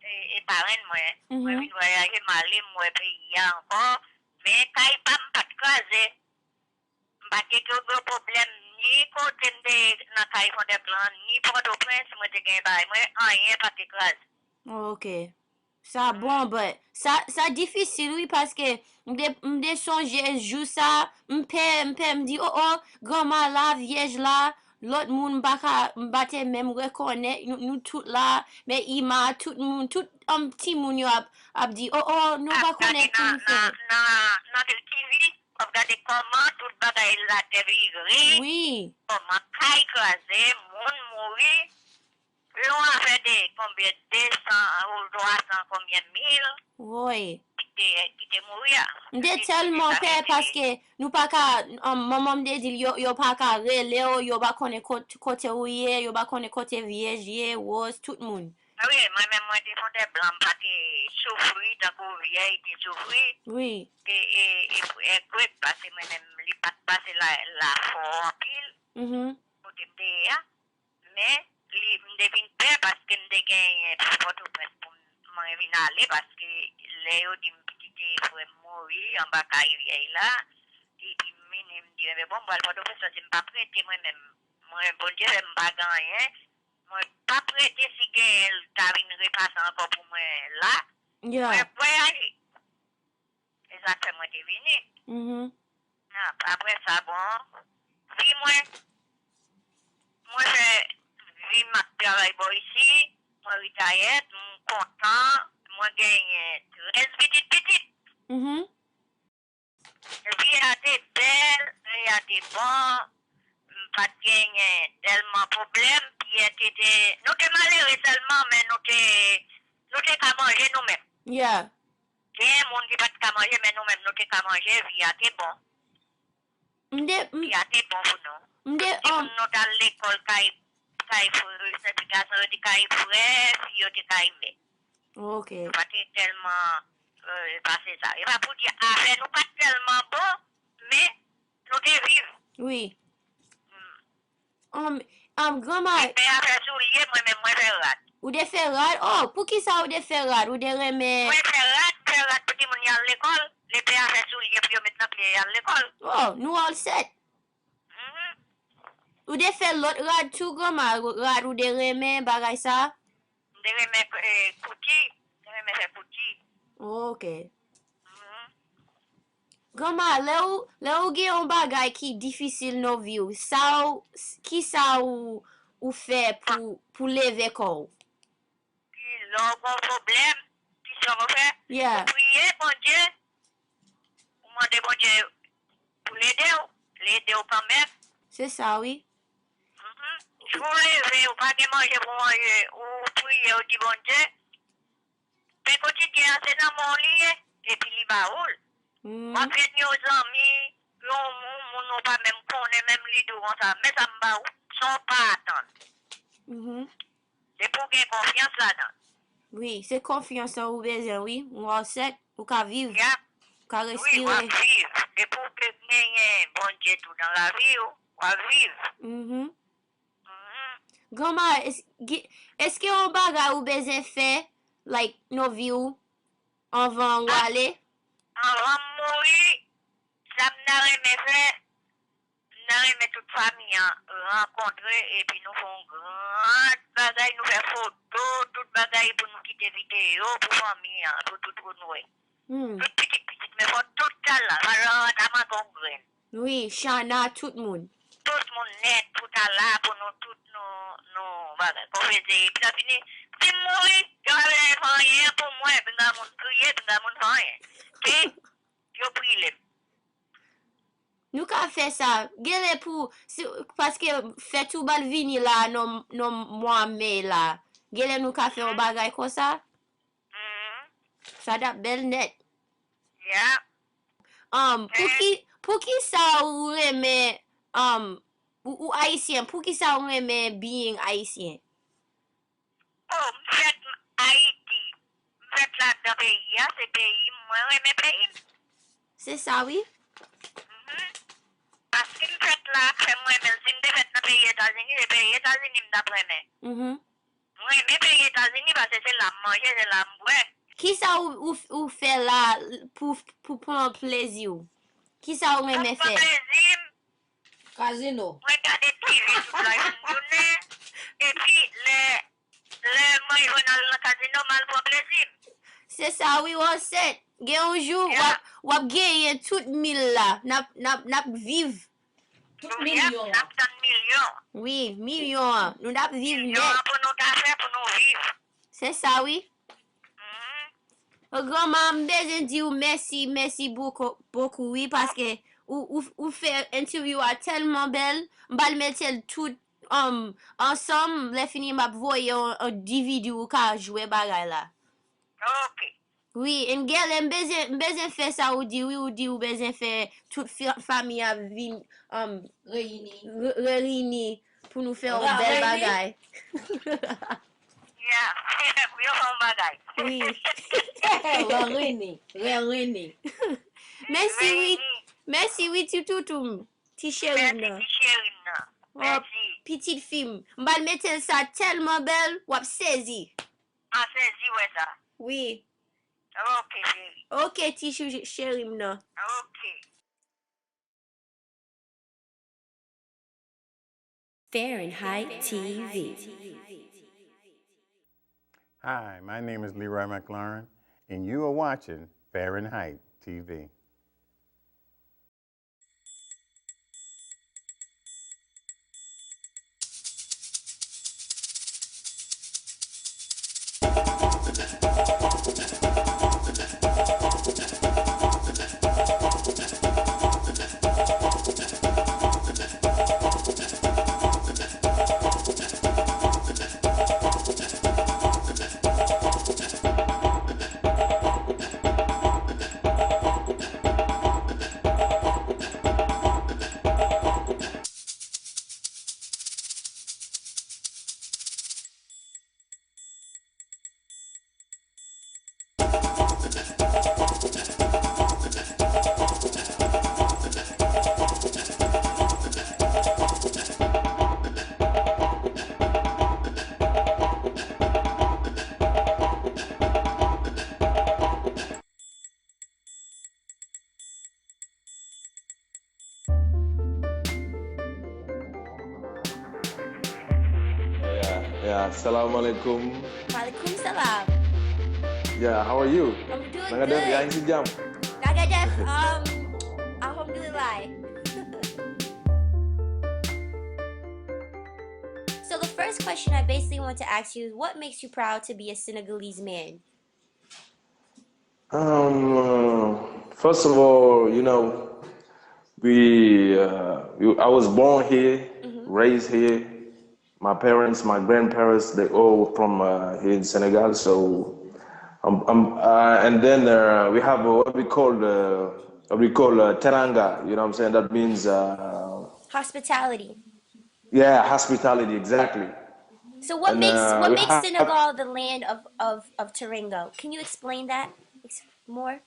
Et parents, moi, je voyage, m'aller, moi, pays encore, mais quand il pas me craser, je n'ai pas de problème, ni côté de la caille des plans, ni Port-au-Prince, moi, j'ai gagné, moi, rien pas de craser.
Ok. Ça bon, but ça difficile, oui, parce que m'de songe jou ça, m'di, oh, grand-mère la, vierge là, l'autre moun m'bate même reconnaître, nous tout là, mais ima, tout moun, tout petit moun yo ap di, oh, nous pas connaître tout fait.
Dans le TV, on regarde comment tout le bagage là dérivé.
Oui.
Comment caille écrasé, moun mourir. L'on a fait combien 200 ou 300, combien 1000.
Oui.
Qui te mourir.
M'de tellement peur parce que nous pas ka maman m'de dit yo pas ka rele yo pas connait côté ouye, yo pas connait côté vierge, rose tout monde.
Ah oui, moi-même, moi, des fonds des blancs, pas de souffrir, dans le vieille, de souffrir.
Oui.
Et écoute, parce que moi-même, je n'ai pas passé la force en pile. Pour te dire, mais, je devine peur parce que je gagne pour m'en venir aller parce que Léo dit que je vais mourir en bas de vieille là. Et puis, je me dis, mais bon, moi, je ne suis pas prêté moi-même. Moi, bon Dieu, je ne pas gagner. Moi, pas prêté si elle t'a une repasse encore pour moi là.
Yeah.
Moi, voyager. Et ça fait moi deviner. Après ça, bon, puis moi, je vis ma travail ici, moi, retire, moi, content, moi, gagne 13 petites. Vie a été belle, vie a été bon. Pas de gagner tellement problème, puis nous sommes malheureux seulement, mais nous sommes qu'à manger nous-mêmes.
Yeah.
Il y a des gens qui pas qu'à manger, mais nous-mêmes, nous sommes qu'à manger, vie a été bon. Vie a été bon pour nous. Nous sommes dans l'école, certification de caille frais, puis de caille.
Ok.
Pas tellement passer ça. Et pas pour dire, affaire nous pas tellement bon, mais nous te vivre.
Oui. Grand-mère,
Et affaire soulier, moi-même, moi, faire rat.
ou de faire rad? Oh, pour qui ça ou de faire rad? Ou de remet?
Moi, faire rat, petit moun y à l'école. Les pères affaire soulier, puis maintenant, pied à l'école.
Oh, nous all set. Ou de faire l'autre rad tout, grand-mère? Rad ou de remet, bagay ça?
De remettre kouti, de remettre kouti.
Ok. Grand-mère, le ou gen yon bagay ki difficile no vi ou, ki sa ou fait pour lever kon?
Puis là, bon problème, qui ça va faire?
Yeah.
Vous priez, bon Dieu, vous demandez bon Dieu pour l'aider quand même.
C'est ça, oui.
Je vous lève, ou pas de manger pour manger, ou prier, ou dit bon Dieu. Mais quotidien, c'est dans mon lit, et puis il va où? Moi, je suis aux amis, nous pas même connaître, même les deux, mais ça me va où? Sans pas attendre. C'est pour gagner confiance là-dedans.
Oui, c'est confiance en ou besoin, oui. Ou all set, ou ka vivre,
Yeah.
ou ka
Oui,
respirer.
on va vivre. Et pour que gagner bon Dieu tout dans la vie, on va vivre.
Grand-mère, est-ce que yon bagay ou besoin fait, like, no vi ou, avant ou aller?
Avant de mourir, ça m'a fait, nous toute famille rencontrer et puis nous faisons grand bagaille, nous faisons photo, toute bagaille pour nous quitter vidéo, pour famille, pour tout renouer. Tout petit, mais faut tout ça là, alors on a mon grain.
Oui, Shana, tout le monde.
Tout le monde net, tout à là, pour nous, tout nos bagailles, qu'on faisait. Puis ça finit, si mourir, il y avait rien pour moi, puis dans mon crier, puis dans mon rien. Et, je prie les.
Nous ka fait ça. Gele pour parce que fait tout bal vini là non mois mai là. Gele nous ka fait un bagay comme ça. Ça da bel net.
Yeah.
Pour qui ça ou remet ou haïtien, pour qui ça ou remet being haïtien?
Oh, faites Haïti. Faites là dans le pays, c'est pays, moi, mes pays.
C'est ça, oui?
Parce que faites là, après moi, même si je fais dans le pays États-Unis, le pays États-Unis d'après moi. Moi, mes pays États-Unis, parce que c'est la manger, c'est la boire.
Qui ça ou fait là pour prendre plaisir? Qui ça ou remet
Pour
fait?
plaisir,
Casino.
regarder TV toute la journée, et puis moi, je vais dans le casino mal pour plaisir.
C'est ça, oui, on sait. Gen un jour, wap genye tout mille là. Nap vive.
Tout million.
Millions.
Oui, million. Nous nap vive
Millions
net.
pour nous faire, pour nous vivre.
C'est ça, oui. Grand-maman, m'bezen di ou merci beaucoup, oui, parce que ou fait interview a tellement belle. M'bal metel tout ensemble, le fini m'a voye un DVD ou ka jouer bagay là.
Ok.
Oui, en gel, m'bezen fait ça ou di ou bezen fait toute famille a vin réuni pour nous faire un bel bagay.
Yeah. Oui, on fait un bagay.
Oui.
René.
Merci, oui, tout, ti chéri nan.
Merci, chérie. Merci.
Petite film. M'bal metel ça tellement belle, wap sezi.
Ah, c'est ouais ça.
Oui.
Ok, chérie.
Ok, ti chéri nan.
Ok.
Farenheight TV.
Hi, my name is Leroy McLaurin, and you are watching Farenheight TV.
Yeah, assalamu alaikum.
Walaikum salam.
Yeah, how are you?
I'm doing
Nanga def yaa
good.
ngi si jàmm.
Naga def, alhamdulillah. So the first question I basically want to ask you is, what makes you proud to be a Senegalese man?
First of all, I was born here, raised here. My parents, my grandparents, they all from here in Senegal. So, and then we have what we call teranga. You know what I'm saying? That means
Hospitality.
yeah, hospitality exactly.
So what
And
makes what
we
makes
have
Senegal the land of Taringo? Can you explain that more?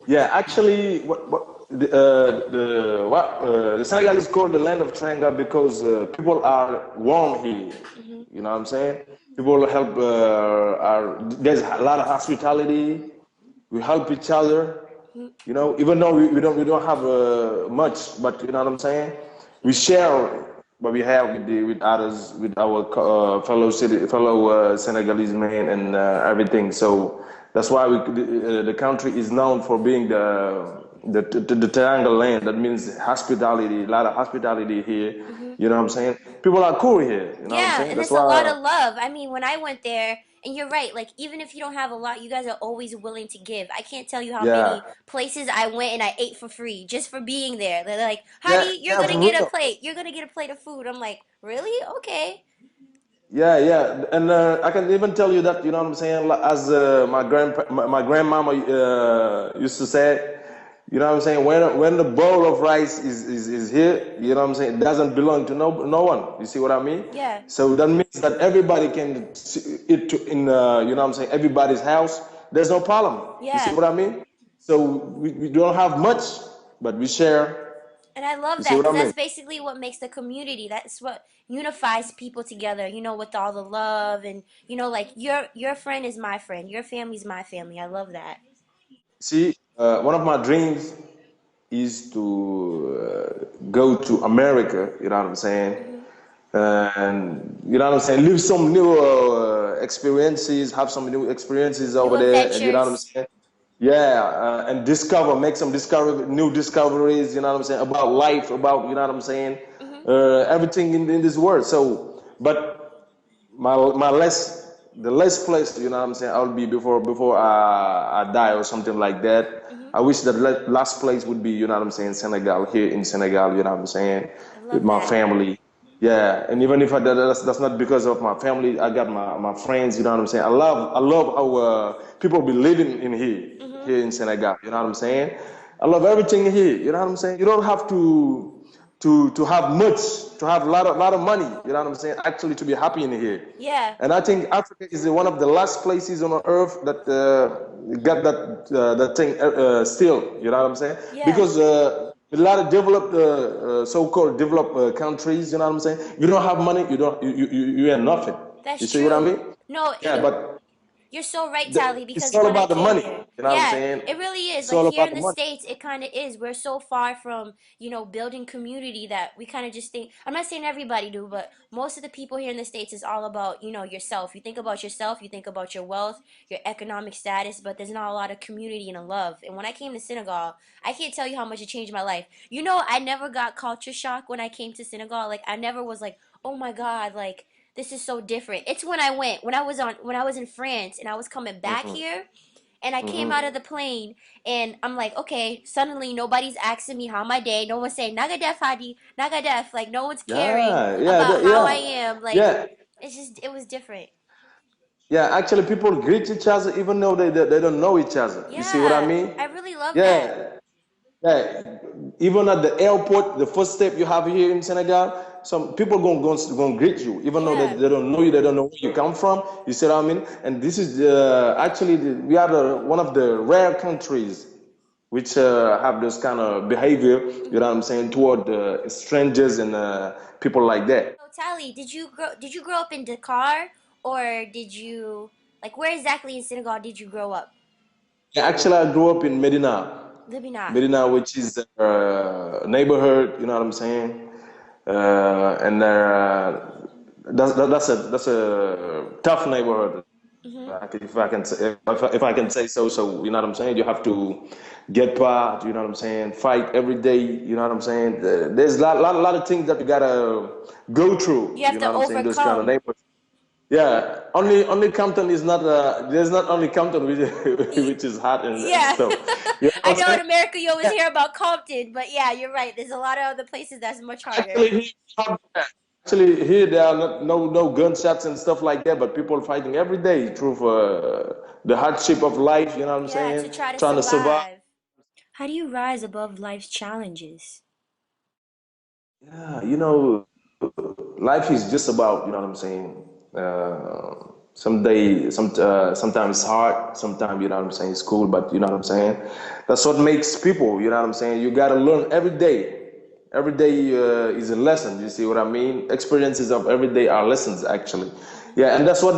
Yeah, actually, the Senegal is called the land of Tranga because people are warm here. You know what I'm saying? People help. There's a lot of hospitality. We help each other. Even though we don't have much, but you know what I'm saying. We share what we have with others, with our fellow Senegalese men and everything. So that's why the country is known for being the triangle land. That means hospitality, a lot of hospitality here. You know what I'm saying? People are cool here. You know what I'm
Yeah,
saying?
and
That's
it's a lot
why.
of love. I mean, when I went there, and you're right, like even if you don't have a lot, you guys are always willing to give. I can't tell you how
Yeah,
many places I went and I ate for free just for being there. They're like,
yeah,
"Honey, you're
yeah,
gonna
for
get a
real.
plate. You're gonna get a plate of food." I'm like, "Really? Okay."
Yeah, yeah, and I can even tell you that you know what I'm saying. As my grandmama used to say, you know what I'm saying. When the bowl of rice is here, you know what I'm saying. It doesn't belong to no one. You see what I mean?
Yeah.
So that means that everybody can eat in you know what I'm saying. Everybody's house. There's no problem. You see
Yeah.
what I mean? So we don't have much, but we share.
And I love
You see
that
what
because
I
that's
mean?
basically what makes the community. That's what unifies people together, with all the love and like your friend is my friend, your family's my family. I love that.
See, one of my dreams is to go to America, you know what I'm saying?
Hmm.
And you know what I'm saying? Live some new experiences, have some new experiences
New
over there, and you know what I'm
adventures.
saying? Yeah, and make some new discoveries, you know what I'm saying, about life, about, you know what I'm saying?
Hmm.
Everything in this world. So, but the last place, you know what I'm saying, I'll be before I die or something like that.
Hmm.
I wish that last place would be, you know what I'm saying, Senegal, here in Senegal, you know what I'm saying,
I
with
love
my
that.
family. Yeah, and even if that's not because of my family, I got my friends, you know what I'm saying. I love how people be living in
Hmm.
here in Senegal, you know what I'm saying. I love everything here, you know what I'm saying. You don't have to have much, to have a lot of money, you know what I'm saying, actually to be happy in here.
Yeah.
And I think Africa is one of the last places on earth that got that thing still, you know what I'm saying?
Yeah.
Because a lot of developed, so-called developed countries, you know what I'm saying? You don't have money, you ain't nothing. You
That's
see what I
true.
mean?
No,
Yeah, but
you're so right, Tally,
it's
because
all
when I
about the
came
money.
here,
You know what I'm
yeah,
saying?
it really is.
It's
Like
all
here
about
in
the
the
money.
States, it kind of is. We're so far from, building community that we kind of just think, I'm not saying everybody do, but most of the people here in the States is all about, yourself. You think about yourself, you think about your wealth, your economic status, but there's not a lot of community and a love. And when I came to Senegal, I can't tell you how much it changed my life. I never got culture shock when I came to Senegal. Like, I never was like, oh my God, like, this is so different. It's when I went, when I was in France and I was coming back
Hmm.
here and I came out
Hmm.
of the plane and I'm like, okay, suddenly nobody's asking me how my day. No one's saying Nagadef Hadi, Nagadef. Like no one's caring
Yeah, yeah,
about how I
yeah,
am. Like
yeah.
it was different.
Yeah, actually, people greet each other even though they don't know each other. You see what I
Yeah,
mean?
I really love that.
Yeah, yeah. Even at the airport, the first step you have here in Senegal, some people gonna greet you, even though
Yeah.
they don't know you, they don't know where you come from. You see what I mean? And this is actually we are one of the rare countries which have this kind of behavior. You know what
Hmm.
I'm saying, toward strangers and people like that.
So Tally, did you grow up in Dakar or did you like where exactly in Senegal did you grow up?
Yeah, actually, I grew up in Medina.
Libina.
Medina, which is a neighborhood, you know what I'm saying? And that's a tough neighborhood. If I can say, if I can say so. So you know what I'm saying. You have to get part. You know what I'm saying. Fight every day. You know what I'm saying. There's a lot of things that you gotta go through.
You have
You know
to
what I'm saying. Those kind of
overcome.
neighborhoods. Yeah, only Compton is not. There's not only Compton which,
Y-
which is hot and
Yeah.
stuff. You know
I
what I'm
know in
saying?
America you always
Yeah.
hear about Compton, but yeah, you're right. There's a lot of other places that's much harder.
Actually, here there are no gunshots and stuff like that, but people fighting every day through the hardship of life. You know what I'm
Yeah,
saying?
to try to
Trying to survive.
survive. How do you rise above life's challenges?
Yeah, life is just about, you know what I'm saying. Sometimes it's hard. Sometimes, you know what I'm saying, it's cool. But you know what I'm saying. That's what makes people. You know what I'm saying. You gotta learn every day. Every day is a lesson. You see what I mean? Experiences of every day are lessons, actually. Yeah, and that's what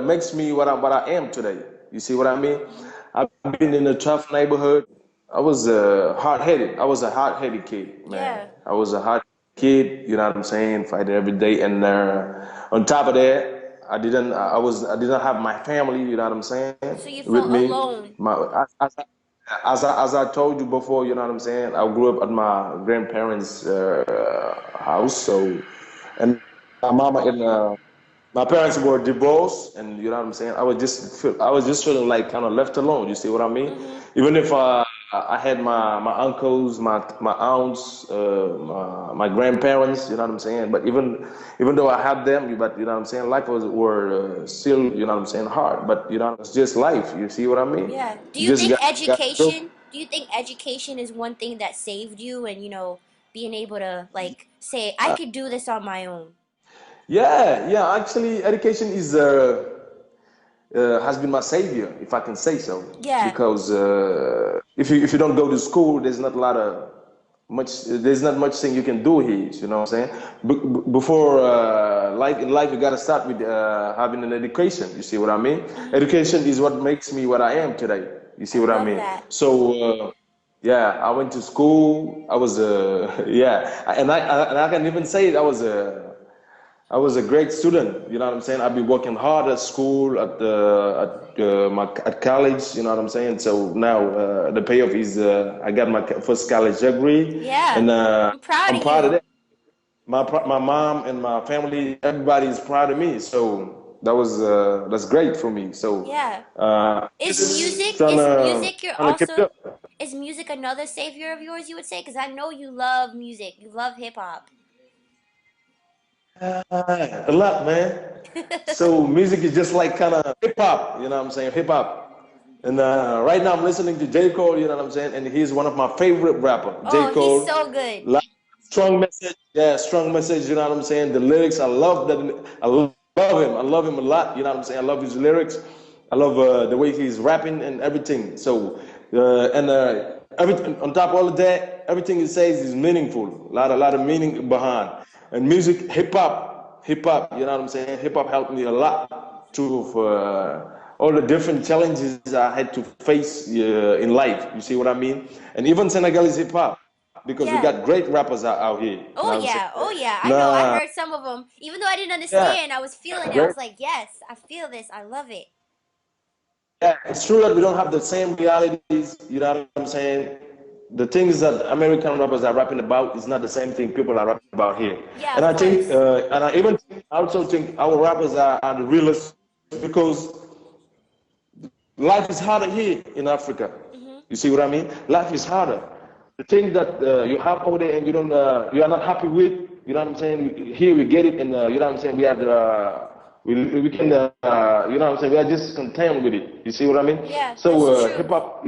makes me what I am today. You see what I mean?
Hmm.
I've been in a tough neighborhood. I was hard-headed. I was a hard-headed kid, man.
Yeah.
I was a hard kid. You know what I'm saying? Fighting every day, and on top of that, I didn't have my family. You know what I'm saying?
So you
With
felt
me,
alone.
as I told you before. You know what I'm saying? I grew up at my grandparents' house. So, and my mama and my parents were divorced, and you know what I'm saying. I was just feeling like kind of left alone. You see what I mean?
Hmm.
Even if I had my uncles, my aunts, my grandparents. You know what I'm saying. But even though I had them, but you know what I'm saying, life was were still, you know what I'm saying, hard. But you know, it's just life. You see what I mean?
Yeah. Do
You
you
just
think
got to go.
education, do you think education is one thing that saved you and, being able to like say, I could do this on my own?
Yeah, yeah. Actually, education is has been my savior, if I can say so.
Yeah.
Because if you don't go to school, there's not much thing you can do here. You know what I'm saying? Before like in life, you gotta start with having an education. You see what I mean?
Hmm.
Education is what makes me what I am today. You see
I
what I
love
mean?
that.
So. Yeah, I went to school. I was yeah, and I can even say it. I was a great student. You know what I'm saying? I've been working hard at school, at college. You know what I'm saying? So now the payoff is I got my first college degree,
Yeah.
and
I'm proud
I'm
of
proud of
you.
that. My mom and my family, everybody is proud of me. So that's great for me. So
Yeah. Is
just
music
trying
is
to
music your
trying to keep it
also
up.
is music another savior of yours, you would say? Because I know you love music. You love hip hop.
A lot, man. So music is just like kind of hip hop, you know what I'm saying? Hip hop. And right now I'm listening to J. Cole, you know what I'm saying? And he's one of my favorite rapper, J.
Oh, he's
Cole.
so good.
Strong message, yeah, strong message, you know what I'm saying? The lyrics, I love that. I love him a lot, you know what I'm saying? I love his lyrics. I love the way he's rapping and everything. So, and everything, on top of all of that, everything he says is meaningful. A lot of meaning behind. And music, hip hop, you know what I'm saying? Hip hop helped me a lot too for all the different challenges I had to face in life. You see what I mean? And even Senegalese hip hop, because we
Yeah.
got great rappers out here. You know
Oh
what I'm saying?
yeah. Oh yeah. I know. I
Nah,
heard some of them. Even though I didn't
yeah,
understand, I was feeling it. I
great.
was like, yes, I feel this. I love it.
Yeah, it's true that we don't have the same realities. You know what I'm saying? The things that American rappers are rapping about is not the same thing people are rapping about here.
Yeah,
And
of
I think,
course.
and I also think our rappers are the realest because life is harder here in Africa.
Hmm.
You see what I mean? Life is harder. The thing that you have over there and you are not happy with, you know what I'm saying? Here we get it, and you know what I'm saying? We can, you know what I'm saying? We are just content with it. You see what I mean?
Yeah, that's the
So
truth.
hip hop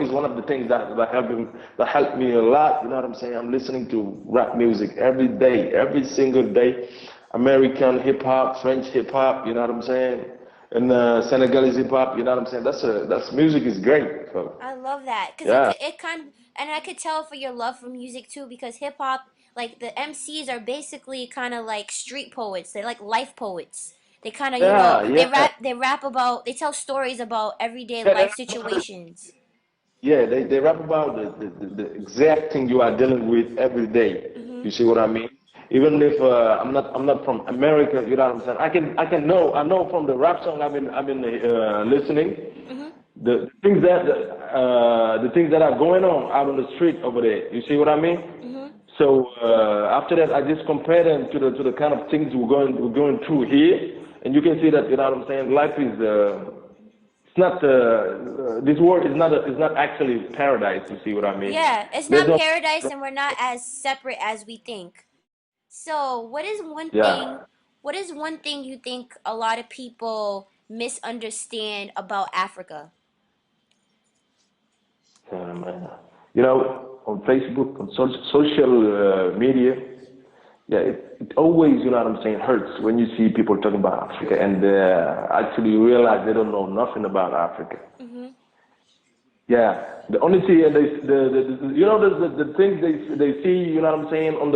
is one of the things that helped me a lot. You know what I'm saying? I'm listening to rap music every day, every single day. American hip hop, French hip hop. You know what I'm saying? And Senegalese hip hop. You know what I'm saying? That's music is great. So,
I love that because
yeah,
it kind of, and I could tell for your love for music too because hip hop, like the MCs are basically kind of like street poets. They're like life poets. They kind of,
yeah,
they
yeah.
rap about, they tell stories about everyday
Yeah,
life situations.
they rap about the exact thing you are dealing with every day.
Hmm.
You see what I mean? Even if I'm not from America, you know what I'm saying? I know from the rap song I've been listening, the things that are going on out on the street over there. You see what I mean? So after that, I just compare them to the kind of things we're going through here, and you can see that, you know what I'm saying. Life is it's not this world is not actually paradise. You see what I mean?
Yeah, it's
There's
not
no
paradise, and we're not as separate as we think. So,
yeah.
what is one thing you think a lot of people misunderstand about Africa?
You know, on Facebook, on social media, yeah, it always, you know what I'm saying, hurts when you see people talking about Africa and actually realize they don't know nothing about Africa. Yeah, the only thing you know the things they see, you know what I'm saying, on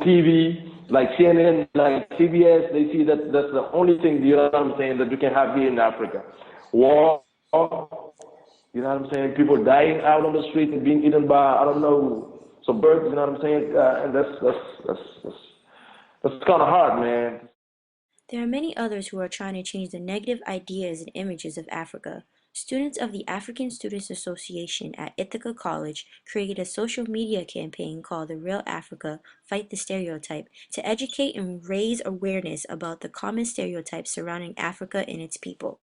TV, like CNN, like CBS, they see that's the only thing, you know what I'm saying, that you can have here in Africa. War, you know what I'm saying, people dying out on the street and being eaten by, I don't know, some birds, you know what I'm saying, and that's kind of hard, man.
There are many others who are trying to change the negative ideas and images of Africa. Students of the African Students Association at Ithaca College created a social media campaign called The Real Africa Fight the Stereotype to educate and raise awareness about the common stereotypes surrounding Africa and its people.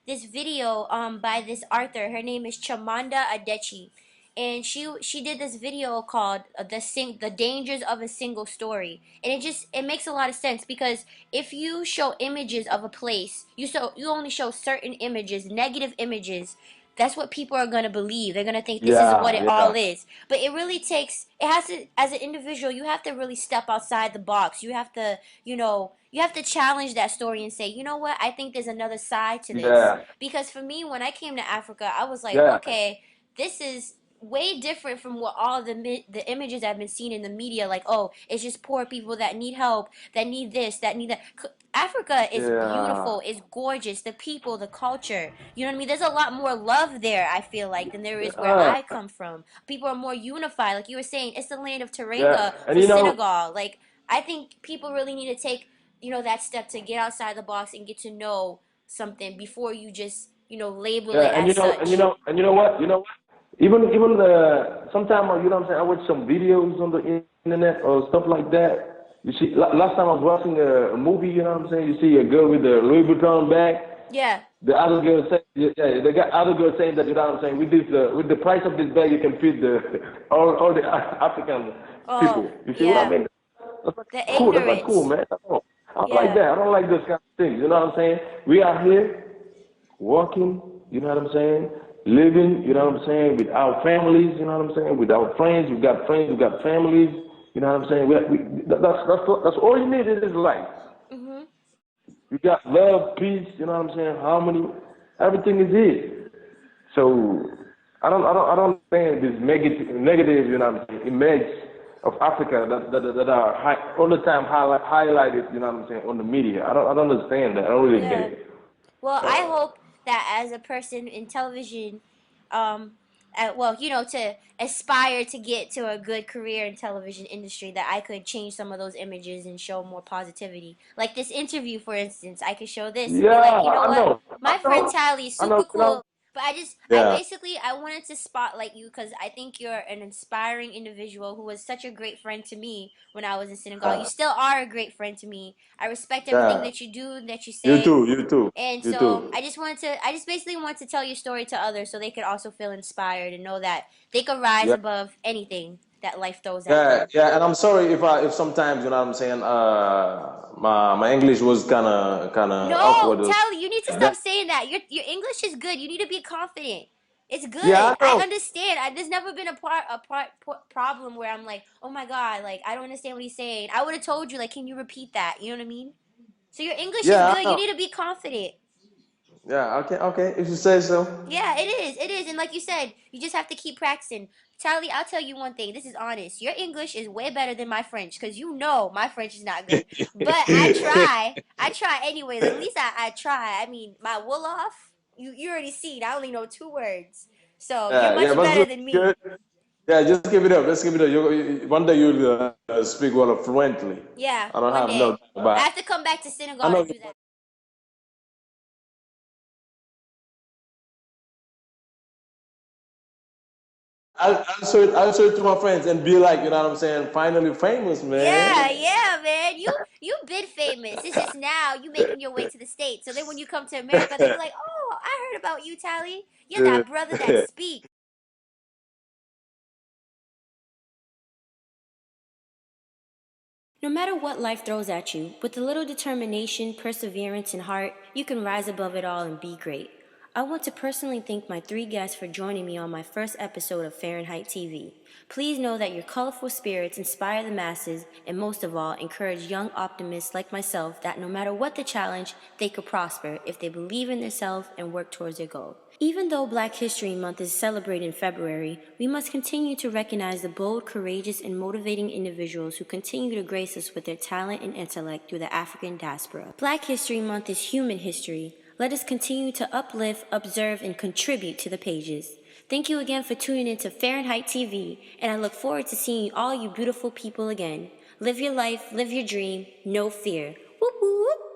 This video by this author. Her name is Chimamanda Adichie, and she did this video called the dangers of a single story, and it makes a lot of sense because if you show images of a place, you only show certain images, negative images. That's what people are going to believe. They're going to think this is what
Yeah,
it all
yeah,
is. But it really takes, it has to, as an individual, you have to really step outside the box. You have to, you have to challenge that story and say, you know what, I think there's another side to this.
yeah,
Because for me, when I came to Africa, I was like,
yeah,
okay, this is way different from what all the images I've been seeing in the media. Like, oh, it's just poor people that need help, that need this, that need that. Africa is
yeah.
beautiful, it's gorgeous. The people, the culture. You know what I mean? There's a lot more love there, I feel like, than there is where
Yeah,
I come from. People are more unified. Like you were saying, it's the land of
yeah.
Teranga
And
for
you know,
Senegal. Like, I think people really need to take, that step to get outside the box and get to know something before you just, label
yeah,
it as such.
and you know what? Even sometimes, you know what I'm saying, I watch some videos on the internet or stuff like that. You see, last time I was watching a movie, you know what I'm saying, you see a girl with a Louis Vuitton bag.
Yeah.
The other girl say, yeah, the other girl saying that, you know what I'm saying, with the price of this bag, you can feed the all the African
Oh,
people. You see what I
yeah.
mean? That's not
The
cool. That's not cool,
ignorance.
man. I don't like
Yeah.
that. I don't like those kind of things. You know what I'm saying? We are here working, you know what I'm saying? Living, you know what I'm saying, with our families, you know what I'm saying, with our friends, we've got families, you know what I'm saying? That's all you need in this life.
Mhm.
You got love, peace, you know what I'm saying, harmony, everything is here. So I don't think this negative, you know what I'm saying, image of Africa that are all the time highlighted, you know what I'm saying, on the media. I don't understand that. I don't really get
Yeah.
it.
Well, I hope that as a person in television, well, to aspire to get to a good career in television industry, that I could change some of those images and show more positivity. Like this interview, for instance, I could show this and be
Yeah,
like, you know
I
what,
know. I
my friend
know.
Tally is
I know,
super
you know.
cool. But
Yeah.
I wanted to spotlight you because I think you're an inspiring individual who was such a great friend to me when I was in Senegal. You
Yeah.
still are a great friend to me. I respect everything
Yeah.
that you do, that you
You
say.
too, you too.
And
You
so
too.
I just basically want to tell your story to others so they could also feel inspired and know that they could rise
Yeah.
above anything that life throws at
Yeah,
them.
yeah, and I'm sorry if sometimes, you know what I'm saying, my English was kinda
No,
awkward or
Tally, you need to
like
stop
that.
saying that. Your English is good. You need to be confident. It's
Yeah,
good.
I
I
know.
understand. There's never been problem where I'm like, oh my god, like I don't understand what he's saying. I would have told you, like, can you repeat that? You know what I mean? So your English is
Yeah,
good.
I
You
know.
need to be confident.
Yeah, okay, okay, if you say so.
Yeah, it is. It is. And like you said, you just have to keep practicing. Tally, I'll tell you one thing. This is honest. Your English is way better than my French because you know my French is not good. But I try. I try anyways. At least I try. I mean, my wool off, you already seen. I only know 2 words. So you're
Yeah, yeah,
much
but
better
good,
than me.
good. Yeah, just give it up. Let's give it up. One day you'll speak well fluently.
Yeah,
I don't
one
have
day.
no doubt about
I
it.
have to come back to
I
Senegal
know.
to do that.
I'll show it to my friends and be like, you know what I'm saying? Finally famous,
Yeah,
man.
yeah, man. You've been famous. It's just now you making your way to the States. So then when you come to America, they be like, oh, I heard about you, Tally. You're that brother that speaks. No matter what life throws at you, with a little determination, perseverance, and heart, you can rise above it all and be great. I want to personally thank my 3 guests for joining me on my first episode of Farenheight TV. Please know that your colorful spirits inspire the masses and most of all encourage young optimists like myself that no matter what the challenge, they could prosper if they believe in themselves and work towards their goal. Even though Black History Month is celebrated in February, we must continue to recognize the bold, courageous, and motivating individuals who continue to grace us with their talent and intellect through the African diaspora. Black History Month is human history. Let us continue to uplift, observe, and contribute to the pages. Thank you again for tuning in to Farenheight TV, and I look forward to seeing all you beautiful people again. Live your life, live your dream, no fear. Whoop whoop!